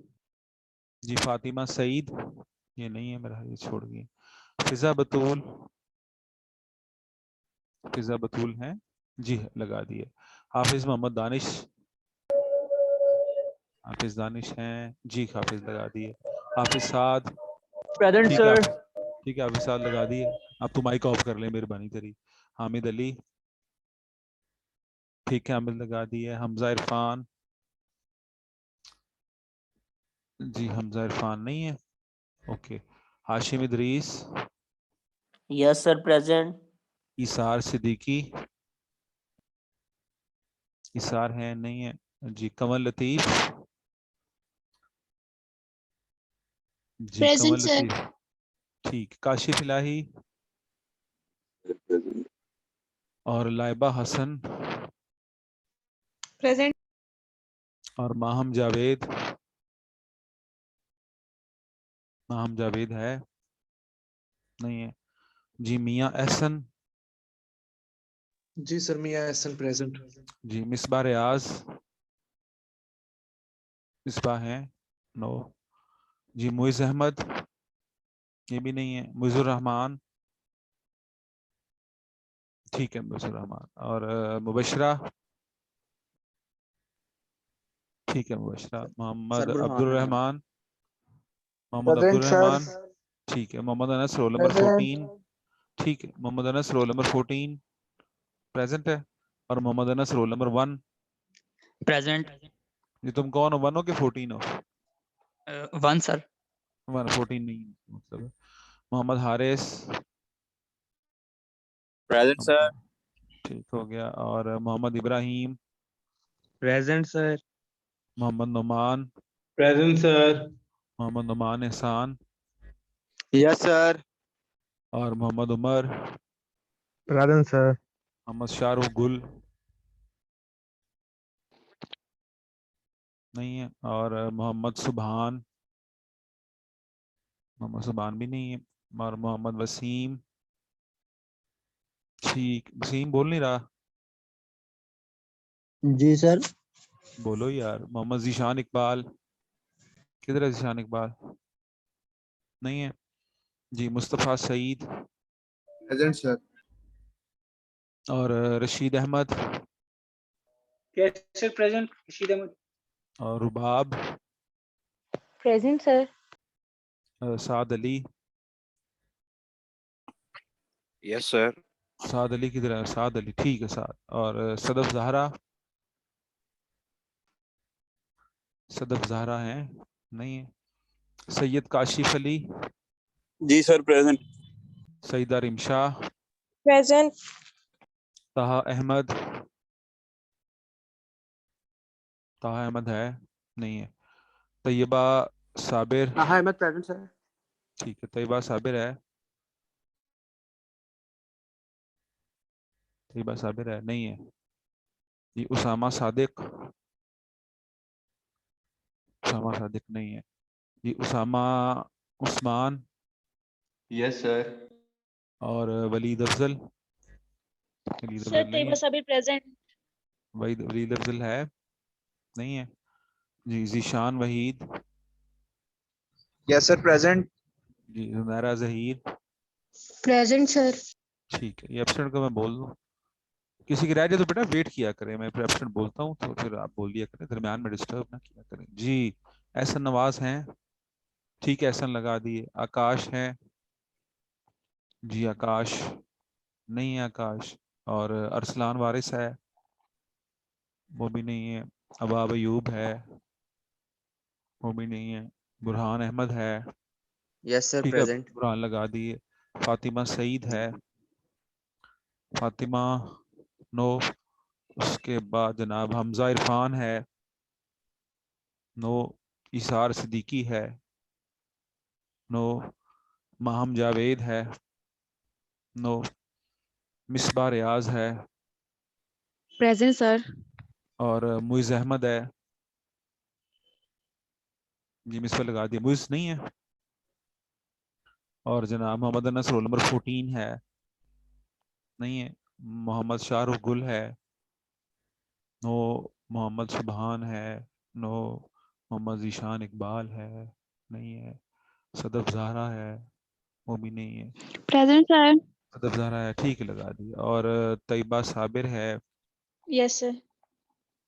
जी। फातिमा सईद, ये नहीं है मेरा, ये छोड़ गई। फिजा बतूल, फिजा बतूल हैं जी, लगा दिए। हाफिज मोहम्मद दानिश, हाफिज दानिश हैं जी, हाफिज लगा दिए। हाफिज साद, प्रेजेंट ठीक है सर। ठीक है, हाफिज साद लगा दिए। अब तो माइक ऑफ कर ले मेहरबानी करी। हामिद अली, ठीक है, हामिद लगा दिए। हमजा इरफान जी, हमजा इरफान नहीं है, okay. Hashim Idrees, yes sir present. Isar Siddiqui, Isar है नहीं है जी। Kanwal Latif ji, present Kanwal sir. लतीफ ठीक। काशिफ इलाही और लाइबा हसन प्रेजेंट। और माहम जावेद, माहम जावेद है नहीं है जी। मियां एहसन जी सर, मियां एहसन प्रेजेंट। जी। मिसबा रियाज, मिसबा हैं नो जी। मुइज अहमद, ये भी नहीं है। मुइजुर रहमान, ठीक है मुइजुर रहमान। और मुबशरा, ठीक है मुबशरा। Mohammad Abdul Rahman, Mohammad Abdul present sir. रहमान, ठीक है। Mohammad Anas roll number present. 14, ठीक है। Mohammad Anas roll number 14 present है। और Mohammad Anas roll number 1, present. ये तुम कौन हो, 1 हो कि 14 हो? 1 सर। 1 14 नहीं मतलब। Mohammad Haris, present sir. ठीक हो गया। और Mohammad Ibrahim, present sir. Mohammad Numan, present sir. Mohammad Numan Ehsan, yes sir. और मोहम्मद उमर, प्रेजेंट सर। मोहम्मद शाहरुख गुल नहीं है। और मोहम्मद सुबहान, मोहम्मद सुबहान भी नहीं है। और मोहम्मद वसीम, ठीक। वसीम बोल नहीं रहा, जी सर। बोलो यार। मोहम्मद जीशान इकबाल, किधर है जीशान इकबाल? नहीं है जी। Mustafa Saeed present sir. और रशीद अहमद सर प्रेजेंट रशीद अहमद। और Rubab, present sir. Saad Ali, yes sir. Saad Ali किधर है? साद अली, ठीक है साद। और सदफ जहरा, सदफ जहरा है नहीं है। सैयद काशिफ अली, जी sir present. Saeeda Rimsha, present. Taha Ahmed, ताहा अहमद है? नहीं है। तैयबा साबिर? ताहा अहमद प्रेजेंट सर। ठीक है, तैयबा साबिर है? तैयबा साबिर है? नहीं है जी। उसामा सादिक? उसामा सादिक नहीं है जी। Usama Usman yes sir. और वलीद अफजल? वलीद Sir, अफजल नहीं Taiba है। Sabir present. वलीद अफजल है? नहीं है जी। Zeeshan Waheed? Yes sir present. जी। जुनैरा जहीर? Present, sir. ठीक है, ये एब्सेंट को मैं बोल दूं? किसी की रह जाए तो बेटा वेट किया करें, मैं फिर एब्सेंट बोलता हूँ तो फिर आप बोल दिया करें, दरमियान में डिस्टर्ब ना किया करें जी। एहसन नवाज हैं? ठीक है, एहसन लगा दिए। आकाश हैं? जी आकाश नहीं है। आकाश और अरसलान वारिस है? वो भी नहीं है। अबाब अयूब है? वो भी नहीं है। बुरहान अहमद है? यस सर ठीक है, प्रेजेंट। बुरहान लगा दिए। फातिमा सईद है? फातिमा नो। उसके बाद जनाब हमजा इरफान है? नो। इसार सिद्दीकी है? नो। माहम जावेद है? नो। मिसबा रियाज है? Present, sir. और मुइज अहमद है? जी मिसबा लगा दिया, मुइज नहीं है। और जनाब मोहम्मद अनस रोल नंबर 14 है? नहीं है। मोहम्मद शाहरुख गुल है? नो। मोहम्मद सुबहान है? नो। मोहम्मद जीशान इकबाल है? नहीं है। सदफ ज़हरा है? वो भी नहीं है। Present, sir. सदफ ज़हरा है, ठीक है लगा दी। और तैयबा साबिर है? Yes, sir.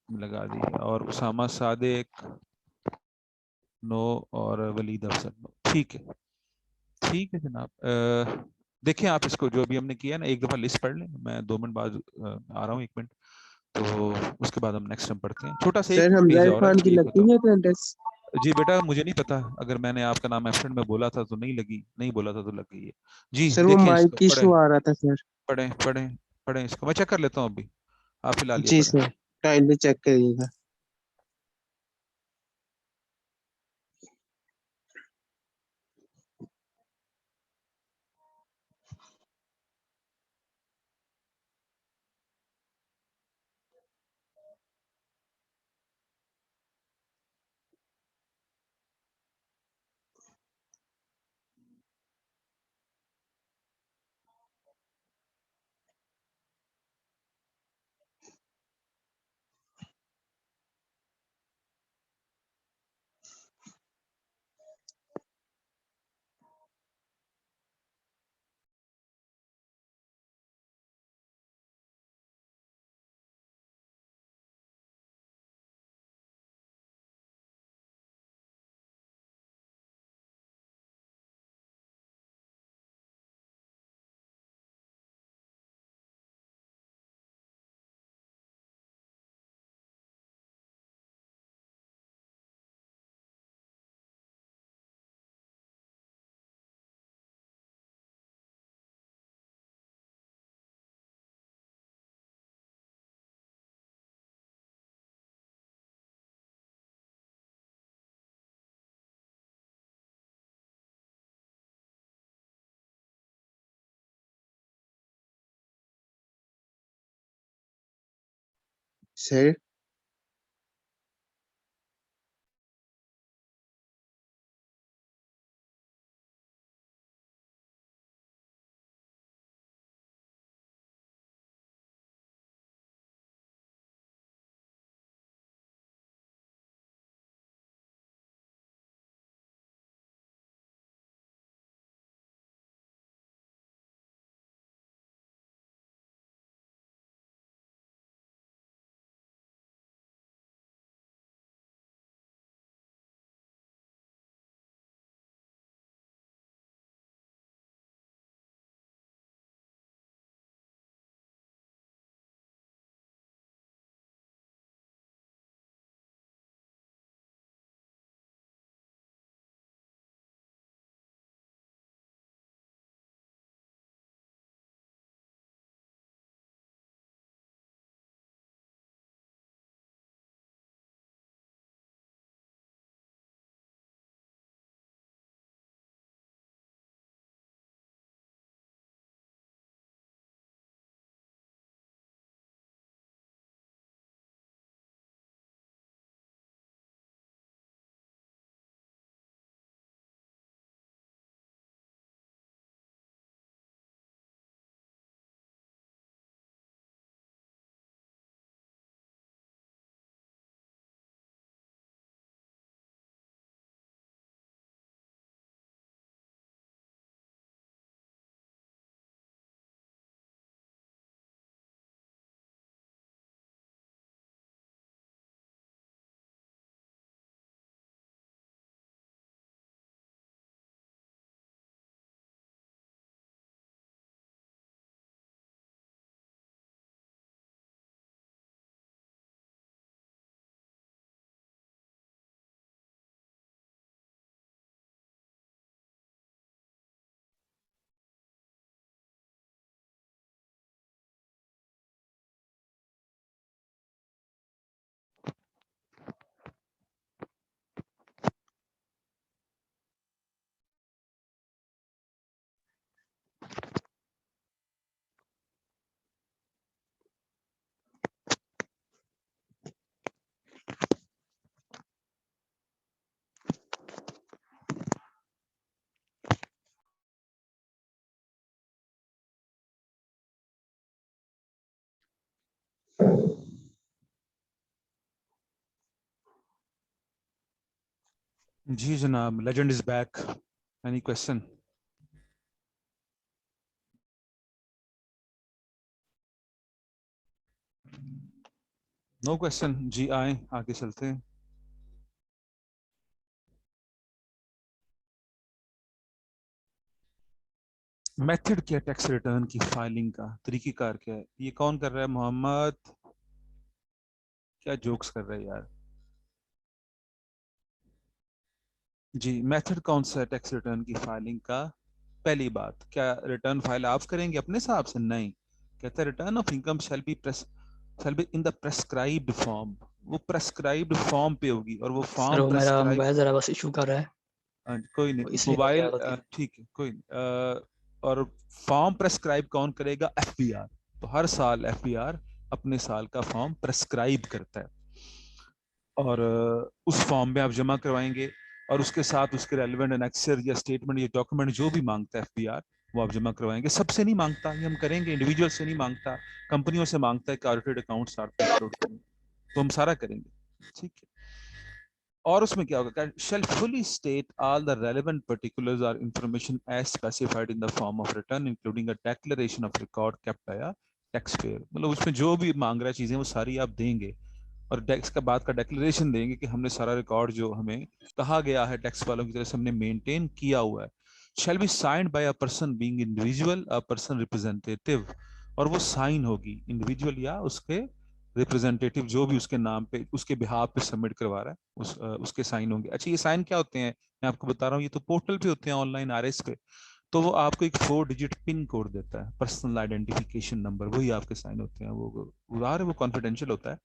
लगा दी। और उसामा सादिक? नो। और वलीद अफसर नो। ठीक है। ठीक है जनाब, देखें आप इसको जो अभी हमने किया ना, एक दफ़ा लिस्ट पढ़ लें, मैं 2 मिनट बाद आ रहा हूँ, 1 मिनट। तो उसके बाद हम नेक्स्ट टाइम पढ़ते हैं। छोटा सा एक सर हमजा पेज और है, इरफान की ये लगती बताओ। है अटेंडेंस? जी बेटा मुझे नहीं पता, अगर मैंने आपका नाम एब्सेंट में बोला था तो नहीं लगी, नहीं बोला था तो लग गई है जी। सर वो देखें इसको, माइक पढ़ें इशू आ रहा था सर। पढ़ें पढ़ें पढ़ें इसको, मैं चेक कर लेता हूँ अभी। आप फिलहाल ये जी पढ़ें। सर, टाइम भी चेक करिएगा। सर जी जनाब, legend is back. Any question? No question. जी आए, आगे चलते हैं। मेथड क्या है टैक्स रिटर्न की फाइलिंग का, तरीकेकार क्या है? ये कौन कर रहा है? मोहम्मद, क्या जोक्स कर रहा है यार? जी, मेथड कौन सा है टैक्स रिटर्न की फाइलिंग का? पहली बात, क्या रिटर्न फाइल आप करेंगे अपने हिसाब से? नहीं, कहता है return of income shall be in the prescribed form. वो प्रेस्क्राइब्ड फॉर्म पे होगी और वो सर फॉर्म वो मेरा प्रेस्क्राइब। मोबाइल जरा बस इशू कर रहा है, कोई नहीं, वो इसलिए नहीं मोबाइल आ रही। ठीक है, कोई नहीं। और फॉर्म प्रेस्क्राइब कौन करेगा? एफबीआर। तो हर साल एफबीआर अपने साल का फॉर्म प्रेस्क्राइब करता है और उस फॉर्म में आप जमा करवाएंगे और उसके साथ उसके रेलेवेंट एनेक्सर या स्टेटमेंट या डॉक्यूमेंट जो भी मांगता है एफबीआर, वो आप जमा करवाएंगे। सबसे नहीं मांगता, ये हम करेंगे, इंडिविजुअल से नहीं मांगता, कंपनियों से मांगता है कि ऑडिटेड अकाउंट्स आर अपलोड करें, तो हम सारा करेंगे, ठीक है। और उसमें क्या होगा? shall fully state all the relevant particulars or information as specified in the form of return including a declaration of record kept by a taxpayer। मतलब उसमें जो भी मांग रहा है चीजें वो सारी आप देंगे और टैक्स का बाद का डिक्लेरेशन देंगे कि हमने सारा रिकॉर्ड जो हमें कहा गया है टैक्स वालों की तरफ से हमने मेंटेन किया हुआ है। shall be signed by a person being individual, a person representative, और वो साइन होगी इंडिविजुअल या उसके रिप्रेजेंटेटिव, जो भी उसके नाम पे उसके बिहाफ पे सबमिट करवा रहा है उसके साइन होंगे। अच्छा, ये साइन क्या होते हैं? मैं आपको बता रहा हूँ, ये तो पोर्टल पे होते हैं ऑनलाइन आरएस पे। तो वो आपको एक 4 डिजिट पिन कोड देता है, पर्सनल आइडेंटिफिकेशन नंबर, वही आपके साइन होते हैं। वो कॉन्फिडेंशियल होता है।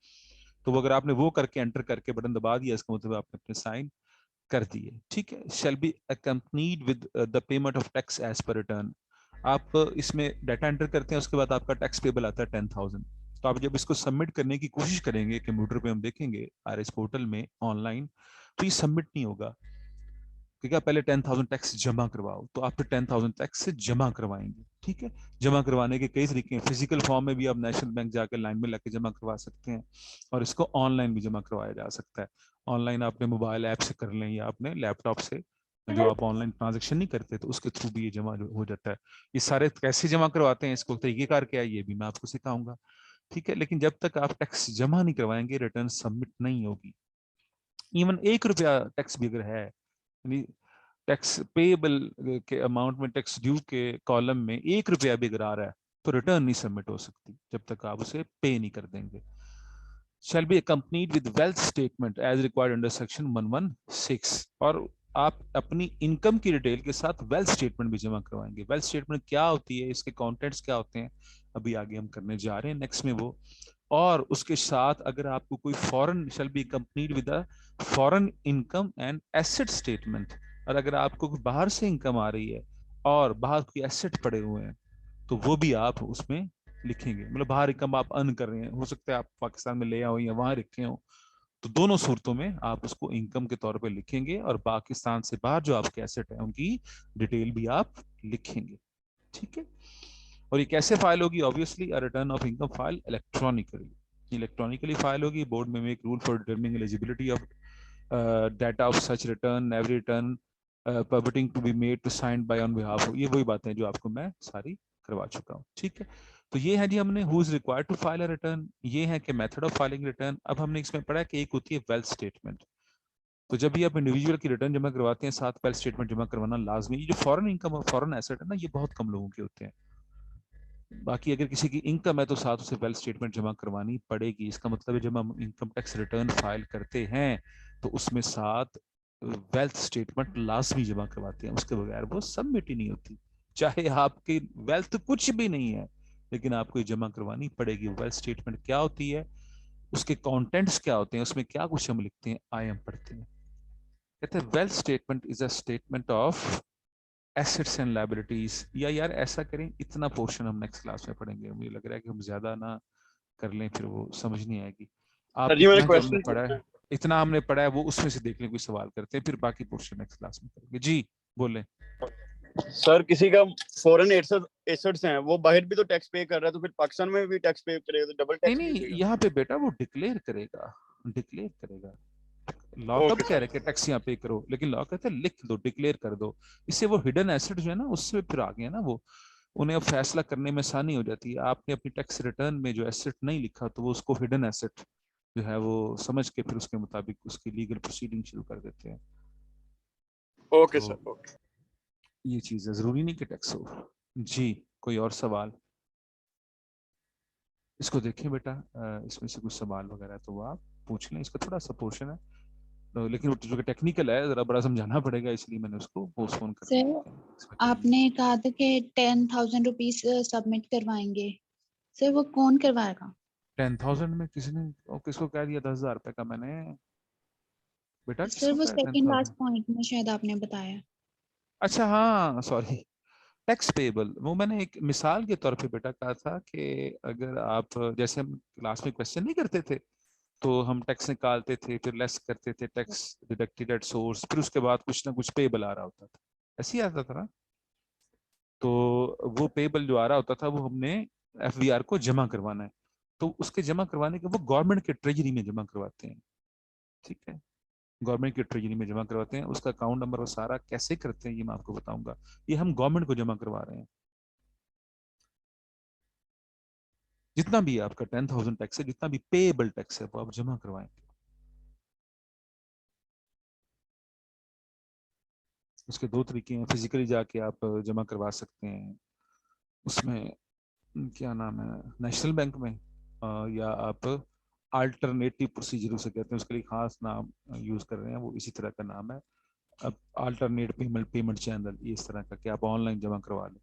तो वो अगर आपने वो करके एंटर करके बटन दबा दिया, इसका मतलब आपने अपने साइन कर दिए, ठीक है। Shall be accompanied with the payment of tax as per return. आप इसमें डाटा एंटर करते हैं, उसके बाद आपका टैक्स पेबल आता है 10,000। तो आप जब इसको सबमिट करने की कोशिश करेंगे कंप्यूटर पे, हम देखेंगे आरएस पोर्टल में ऑनलाइन, तो ये सबमिट नहीं होगा क्योंकि आप पहले 10,000 टैक्स जमा करवाओ। तो आप फिर 10,000 टैक्स से जमा करवाएंगे, ठीक है। जमा करवाने के कई तरीके हैं, फिजिकल फॉर्म में भी आप नेशनल बैंक जाकर लाइन में लगे जमा करवा सकते हैं और इसको ऑनलाइन भी जमा करवाया जा सकता है। ऑनलाइन आपने मोबाइल ऐप से कर लें या अपने लैपटॉप से, जो आप ऑनलाइन ट्रांजेक्शन नहीं करते तो उसके थ्रू भी ये जमा हो जाता है। ये सारे कैसे जमा करवाते हैं, इसको तरीकेकार क्या है, ये भी मैं आपको सिखाऊंगा, ठीक है। लेकिन जब तक आप टैक्स जमा नहीं करवाएंगे, रिटर्न सबमिट नहीं होगी। इवन 1 रुपया टैक्स भी अगर है, यानी टैक्स पेएबल के अमाउंट में टैक्स ड्यू के कॉलम में 1 रुपया भी अगर आ रहा है, तो रिटर्न नहीं सबमिट हो सकती जब तक आप उसे पे नहीं कर देंगे। shall be accompanied with wealth statement as required under section 116। और आप अपनी इनकम की डिटेल के साथ वेल्थ स्टेटमेंट भी जमा करवाएंगे। वेल्थ स्टेटमेंट क्या होती है, इसके कंटेंट्स क्या होते हैं, अभी आगे हम करने जा रहे हैं नेक्स्ट में वो। और उसके साथ अगर आपको कोई foreign, shall be accompanied with a foreign income and asset statement. और अगर आपको बाहर से इनकम आ रही है और बाहर कोई एसेट पड़े हुए हैं, तो वो भी आप उसमें लिखेंगे। मतलब बाहर इनकम आप अर्न कर रहे हैं, हो सकता है आप पाकिस्तान में ले आओ या वहां रखे हो, तो दोनों सूरतों में आप उसको इनकम के तौर पे लिखेंगे और पाकिस्तान से बाहर जो आपके एसेट है उनकी डिटेल भी आप लिखेंगे, ठीक है। और ये कैसे फाइल होगी? Obviously return of income file electronically file होगी। बोर्ड में एक rule for determining eligibility of data of such return, every return permitting to be made to signed by on behalf. ये वही बातें जो आपको मैं सारी करवा चुका हूँ, ठीक है। तो ये है जी, हमने who is required to file a return, ये है कि मेथड ऑफ फाइलिंग रिटर्न। अब हमने इसमें पढ़ा कि एक होती है वेल्थ स्टेटमेंट। तो जब भी आप इंडिविजुअल की रिटर्न जमा करवाते हैं, साथ वेल्थ स्टेटमेंट जमा करवाना लाजमी। ये जो फॉरेन इनकम और फॉरेन एसेट है ना, ये बहुत कम लोगों के होते हैं। बाकी अगर किसी की इनकम है तो साथ उसे वेल्थ स्टेटमेंट जमा करवानी पड़ेगी। इसका मतलब है जब हम इनकम टैक्स रिटर्न फाइल करते हैं तो उसमें साथ वेल्थ स्टेटमेंट लाजमी जमा करवाते हैं, उसके बगैर वो सबमिट ही नहीं होती। चाहे आपकी वेल्थ कुछ भी नहीं है, लेकिन आपको ये जमा करवानी पड़ेगी। वेल्थ स्टेटमेंट क्या होती है, उसके कंटेंट्स क्या होते हैं, उसमें क्या कुछ हम लिखते हैं, आए हम पढ़ते हैं। कहते हैं wealth statement is a statement of assets and liabilities. या यार ऐसा करें, इतना पोर्शन हम नेक्स्ट क्लास में पढ़ेंगे, मुझे लग रहा है कि हम ज्यादा ना कर लें, फिर वो समझ नहीं आएगी। आप जी, मैंने इतना जो हमने क्वेश्चन पढ़ा है, इतना हमने पढ़ा है, वो उसमें से देख लें, कोई सवाल करते हैं, फिर बाकी पोर्शन नेक्स्ट क्लास में करेंगे। जी बोले। सर, किसी का फॉरेन एसेट्स हैं, वो बाहर भी तो टैक्स पे कर रहा है, तो फिर पाकिस्तान में भी टैक्स पे करेगा, तो डबल नहीं टैक्स नहीं, मिलेगा। यहाँ पे बेटा वो डिक्लेयर करेगा। लॉ कब Okay, कह रहे कि टैक्स यहाँ पे करो, लेकिन लॉ कहते हैं लिख दो, डिक्लेयर कर दो। इससे वो हिडन एसेट जो है ना, उससे फिर आ गए ना वो, उन्हें अब फैसला करने में आसानी हो जाती है। आपने अपनी टैक्स रिटर्न में जो एसेट नहीं लिखा तो वो उसको हिडन एसेट जो है वो समझ के फिर उसके मुताबिक उसकी लीगल प्रोसीडिंग शुरू कर देते हैं। okay, तो sir. Okay. ये चीज है, जरूरी नहीं कि टैक्स हो। जी, कोई और सवाल? इसको देखें बेटा, इसमें से कुछ सवाल वगैरह तो वो आप पूछ लें, इसका थोड़ा सा पोर्शन है तो, लेकिन जो कि टेक्निकल है जरा बड़ा समझाना पड़ेगा, इसलिए मैंने उसको पोस्टपोन कर सर, दिया। आपने कहा था कि 10,000 रुपीज सबमिट करवाएंगे, सर वो कौन करवाएगा? 10,000 में किसने किसको कह दिया 10,000 रुपए का मैंने? बेटा सर किसको वो कहा सेकंड 10,000? लास्ट पॉइंट में शायद आपने बताया। अच्छा हाँ सॉरी, टैक्स पेबल, वो मैंने एक मिसाल के तौर पे बेटा कहा था कि अगर आप, जैसे हम क्लास में क्वेश्चन नहीं करते थे तो हम टैक्स निकालते थे, फिर लेस करते थे, टैक्स डिडक्टेड एट सोर्स, फिर उसके बाद कुछ ना कुछ पेबल आ रहा होता था, ऐसे ही आता था ना। तो वो पेबल जो आ रहा होता था वो हमने एफवीआर को जमा करवाना है, तो उसके जमा करवाने के वो गवर्नमेंट के ट्रेजरी में जमा करवाते हैं। ठीक है, गवर्नमेंट की ट्रेजरी में जमा करवाते हैं, उसका अकाउंट नंबर वो सारा कैसे करते हैं ये मैं आपको बताऊंगा। ये हम गवर्नमेंट को जमा करवा रहे हैं, जितना भी आपका 10,000 टैक्स है, जितना भी पेएबल टैक्स है वो आप जमा करवाएंगे। उसके दो तरीके हैं, फिजिकली जाके आप जमा करवा सकते हैं, उसमें क्या नाम है, नेशनल बैंक में, या आप अल्टरनेटिव प्रोसीजर उसे कहते हैं, उसके लिए खास नाम यूज कर रहे हैं, वो इसी तरह का नाम है। अब अल्टरनेट पेमेंट चैनल, ये इस तरह का कि आप ऑनलाइन जमा करवा लें,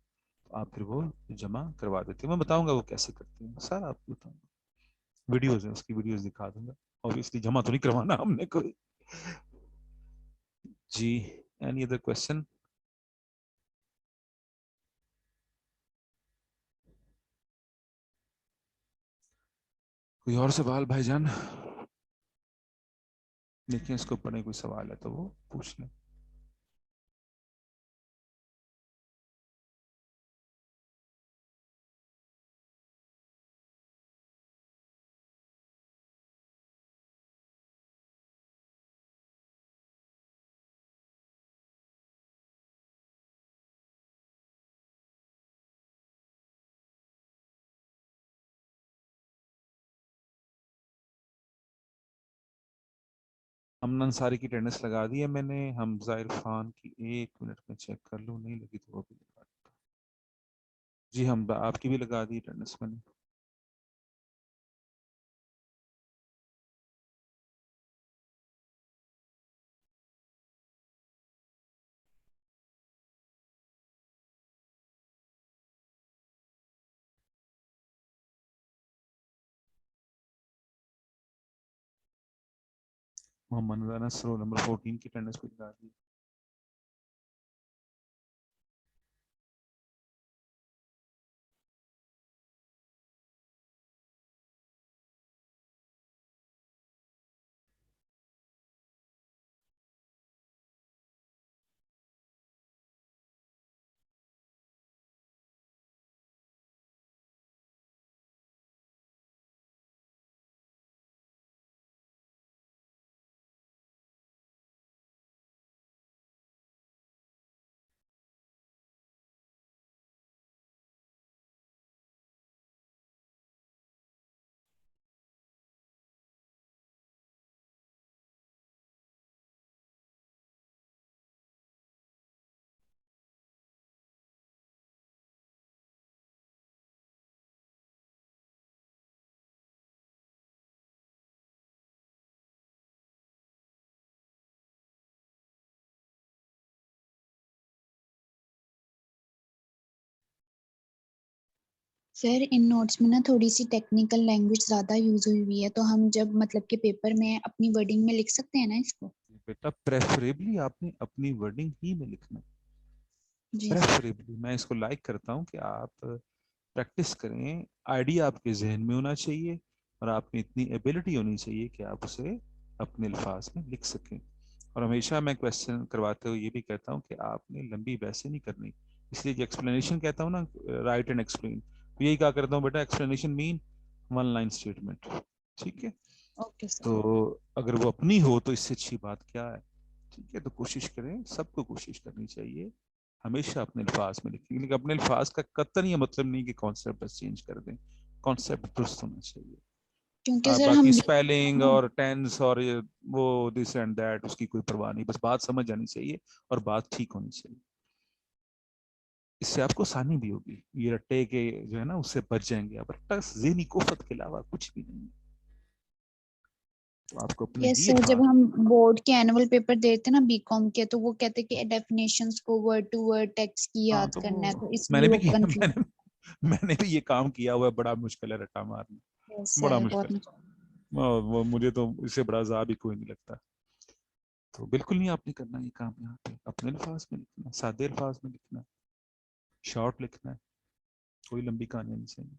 तो आप फिर वो जमा करवा देते हैं। मैं बताऊंगा वो कैसे करते हैं, सारा आपको बताऊंगा, वीडियोस है उसकी, वीडियोस दिखा दूंगा। ऑब्वियसली जमा तो नहीं करवाना हमने कोई। जी, एनी अदर क्वेश्चन? कोई और सवाल भाईजान? देखिए इसको पढ़े, कोई सवाल है तो वो पूछ लें। अमन अंसारी की अटेंडेंस लगा दी है मैंने, हमजा इरफान की 1 मिनट में चेक कर लूँ, नहीं लगी तो वो भी लगा दूंगा। जी हम आपकी भी लगा दी अटेंडेंस मैंने। मोहम्मद अनस रोल नंबर 14 की अटेंडेंस भी लगा दी। सर इन नोट्स में ना थोड़ी सी टेक्निकल लैंग्वेज ज्यादा यूज हुई हुई है, तो हम जब मतलब के पेपर में अपनी वर्डिंग में लिख सकते हैं ना इसको? बेटा प्रेफरेबली आपने अपनी वर्डिंग ही में लिखना है, जी प्रेफरेबली। मैं इसको लाइक करता हूँ कि आप प्रैक्टिस करें, आइडिया आपके जहन में होना चाहिए और आप में इतनी एबिलिटी होनी चाहिए कि आप उसे अपने अल्फाज में लिख सकें। और हमेशा मैं क्वेश्चन करवाते हुए ये भी कहता हूँ कि आपने लंबी बहसें नहीं करनी, इसलिए जो एक्सप्लेनेशन कहता हूँ ना, राइट एंड एक्सप्लेन, तो यही क्या करता हूँ बेटा, एक्सप्लेनेशन मीन 1 लाइन स्टेटमेंट। ठीक है, ओके सर। तो अगर वो अपनी हो तो इससे अच्छी बात क्या है। ठीक है, तो कोशिश करें, सबको कोशिश करनी चाहिए हमेशा अपने अल्फाज में लिखने की। लेकिन अपने अल्फाज का कतई ये मतलब नहीं कि कॉन्सेप्ट बस चेंज कर दें, कॉन्सेप्ट दुरुस्त होना चाहिए। क्योंकि सर बाकी हम स्पेलिंग और टेंस और वो दिस एंड दैट उसकी कोई परवाह नहीं, बस बात समझ आनी चाहिए और बात ठीक होनी चाहिए। इससे आपको आसानी भी होगी, ये रट्टे के जो है ना उससे बच जाएंगे आप। रट्टा ज़हनी कोफत के अलावा कुछ भी नहीं है। तो आपको अपने यस ही सर, जब अल्फाज। हम बोर्ड के एनुअल पेपर देते ना बीकॉम के, तो वो कहते कि डेफिनेशंस को वर्ड टू वर्ड टेक्स्ट की हाँ याद तो करना है, वो तो मैंने इसलिए भी वो किया कंफ्यूज। मैंने भी ये काम किया हुआ है। बड़ा मुश्किल है रट्टा मारना, यस बड़ा सर, बहुत मुश्किल। मुश्किल। वो मुझे तो इससे बड़ा अज़ाब ही कोई नहीं लगता। तो बिल्कुल नहीं आपने करना ये काम। यहाँ पे अपने अल्फाज में लिखना, सादे अल्फाज में लिखना, शॉर्ट लिखना है, कोई लंबी कहानी नहीं चाहिए।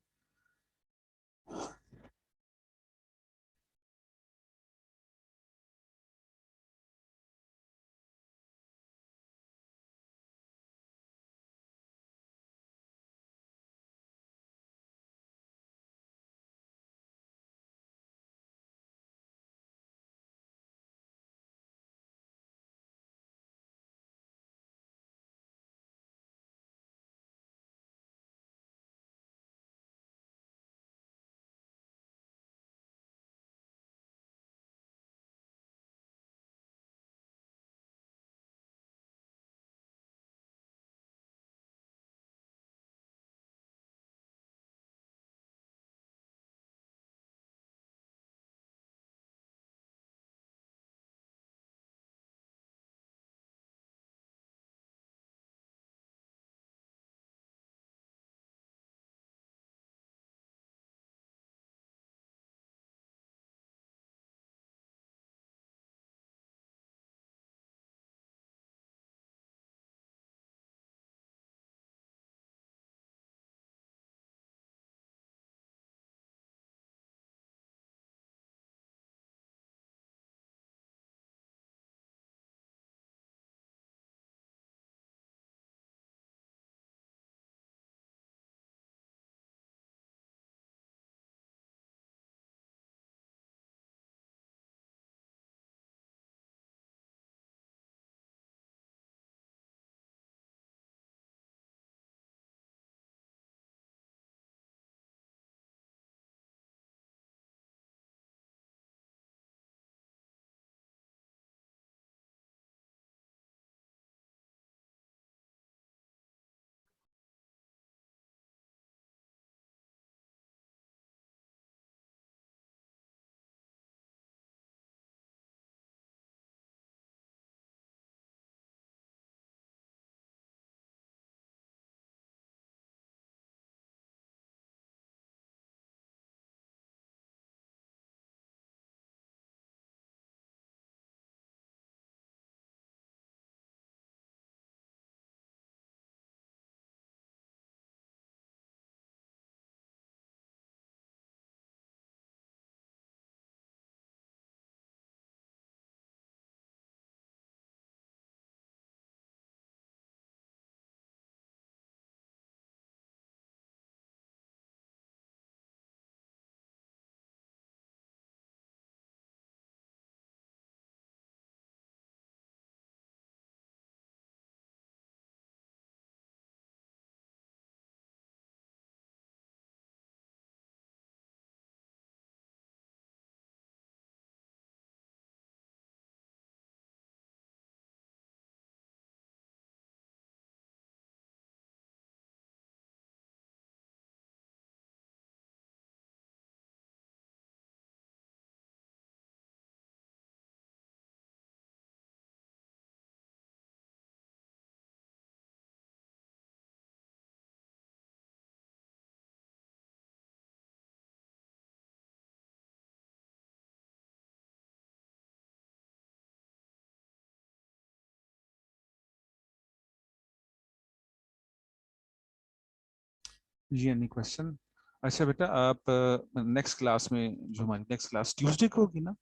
जी एनी क्वेश्चन। अच्छा बेटा, आप नेक्स्ट क्लास में, जो हमारी नेक्स्ट क्लास ट्यूसडे को होगी ना,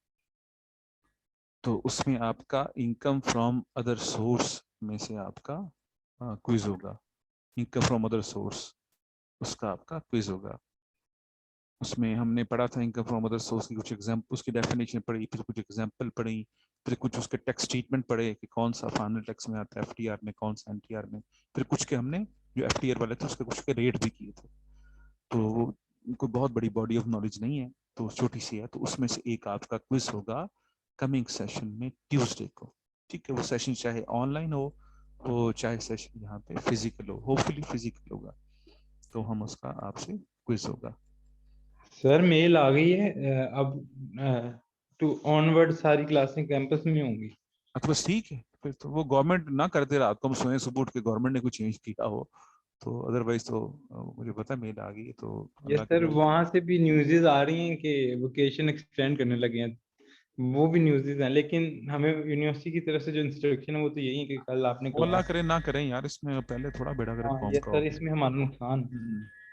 तो उसमें आपका इनकम फ्रॉम अदर सोर्स में से आपका क्विज होगा। इनकम फ्रॉम अदर सोर्स, उसका आपका क्विज होगा। उसमें हमने पढ़ा था इनकम फ्रॉम अदर सोर्स की कुछ एग्जाम्पल, उसकी डेफिनेशन पढ़ी, फिर कुछ एग्जाम्पल पढ़ी, फिर कुछ उसके टैक्स ट्रीटमेंट पढ़े कि कौन सा फाइनल टैक्स में आता है, एफटीआर में, कौन सा एनटीआर में, फिर कुछ के हमने जो एफटीआर वाले थे उसके कुछ के रेट भी किए थे। तो कोई बहुत बड़ी बॉडी ऑफ नॉलेज नहीं है, तो छोटी सी है। तो उसमें से एक आपका क्विज होगा कमिंग सेशन में ट्यूसडे को, ठीक है। वो सेशन चाहे ऑनलाइन हो चाहे सेशन यहाँ पे फिजिकल हो, होपफुली फिजिकल होगा, तो हम उसका आपसे क्विज होगा। सर मेल आ गई है, अब टू ऑनवर्ड सारी क्लासें कैंपस में होंगी। तो बस ठीक है, फिर तो वो गवर्नमेंट ना कर दे, रात को हम सोए सुबह उठ के गवर्नमेंट ने कुछ चेंज किया हो, तो अदरवाइज तो मुझे पता मेल आ गई है, तो यस अल्लाह की सर, मर्जी। वहां से भी न्यूज़ेस आ रही हैं कि वेकेशन एक्सटेंड करने लगे हैं, वो भी न्यूज़ेस हैं, लेकिन हमें यूनिवर्सिटी की तरफ से जो इंस्ट्रक्शन है वो तो यही है कि कल आपने वो अल्लाह क्लास। करे ना करें यार, इसमें पहले थोड़ा बेड़ा गर्क हाँ कौम यस का हो सर, गया। इसमें हमारा नुकसान है।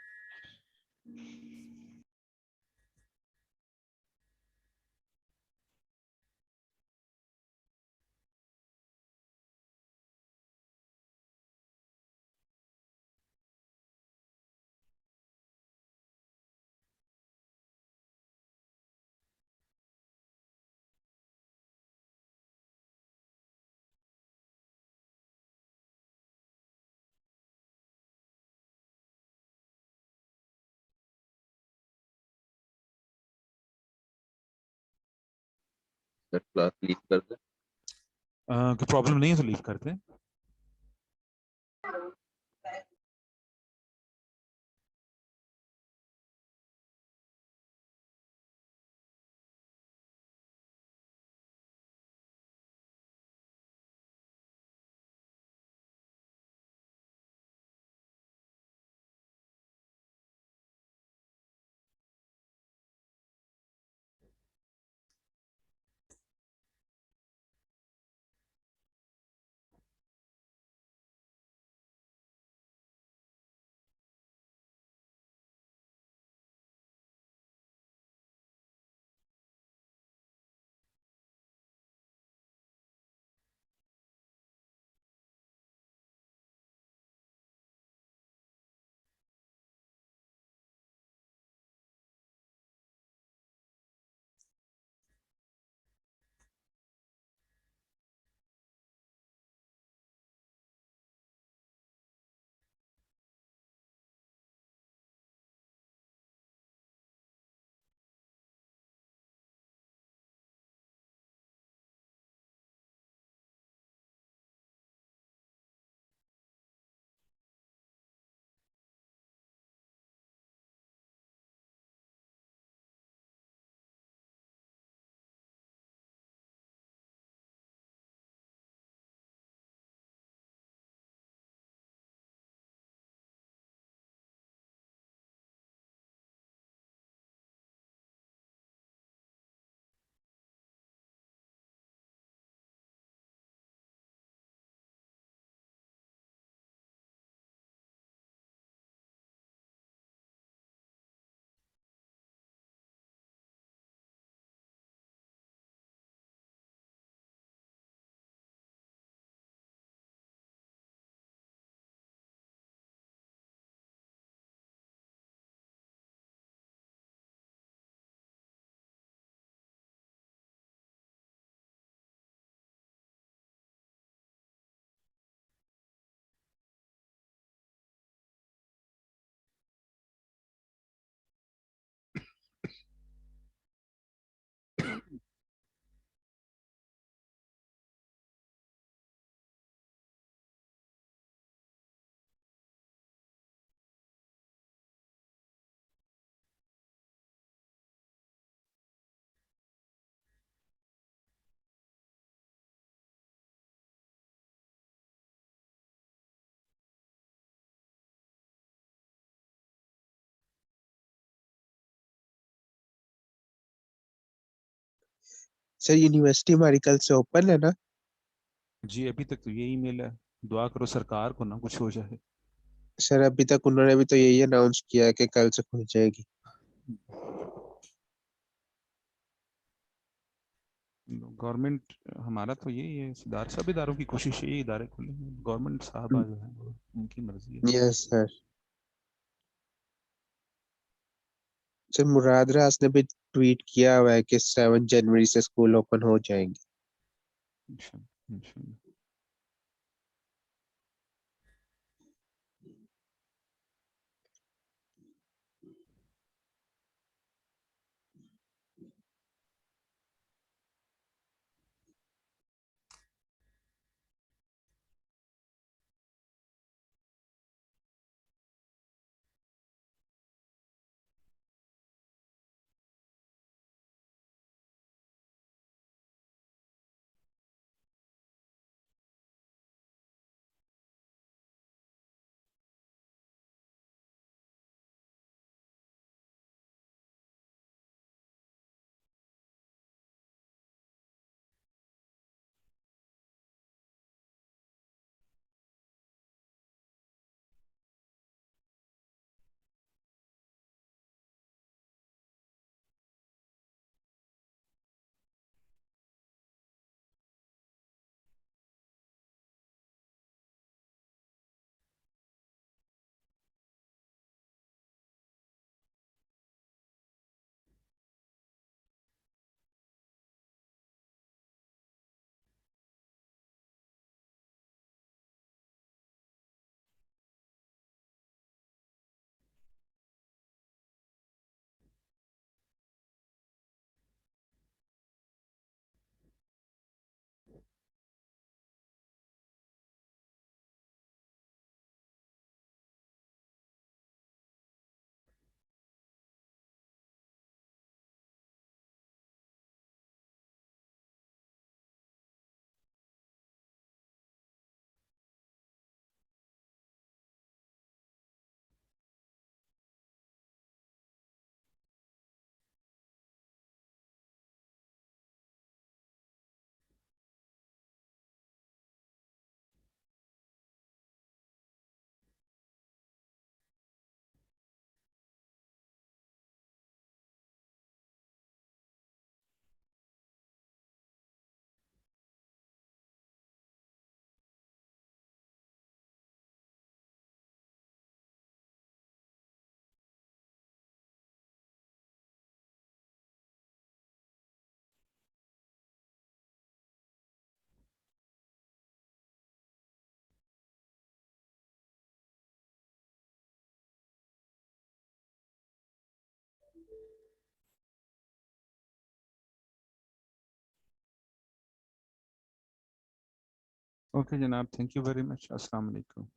सर क्लास लीव कर दे। कोई प्रॉब्लम नहीं है तो लीव करते हैं। सर यूनिवर्सिटी हमारी कल से ओपन है ना? जी अभी तक तो यही मेल है, दुआ करो सरकार को ना कुछ हो जाए। सर अभी तक उन्होंने भी तो यही अनाउंस किया है कि कल से खुल जाएगी। गवर्नमेंट हमारा तो यही है, इदारे सब इदारों की कोशिश है, ये इदारे खुले, गवर्नमेंट साहबा जो है वो उनकी मर्जी है। Yes sir. सर मुराद रास ने भी ट्वीट किया हुआ है कि 7 जनवरी से स्कूल ओपन हो जाएंगे। इंशाल्लाह, इंशाल्लाह। ओके जनाब, थैंक यू वेरी मच। अस्सलाम वालेकुम।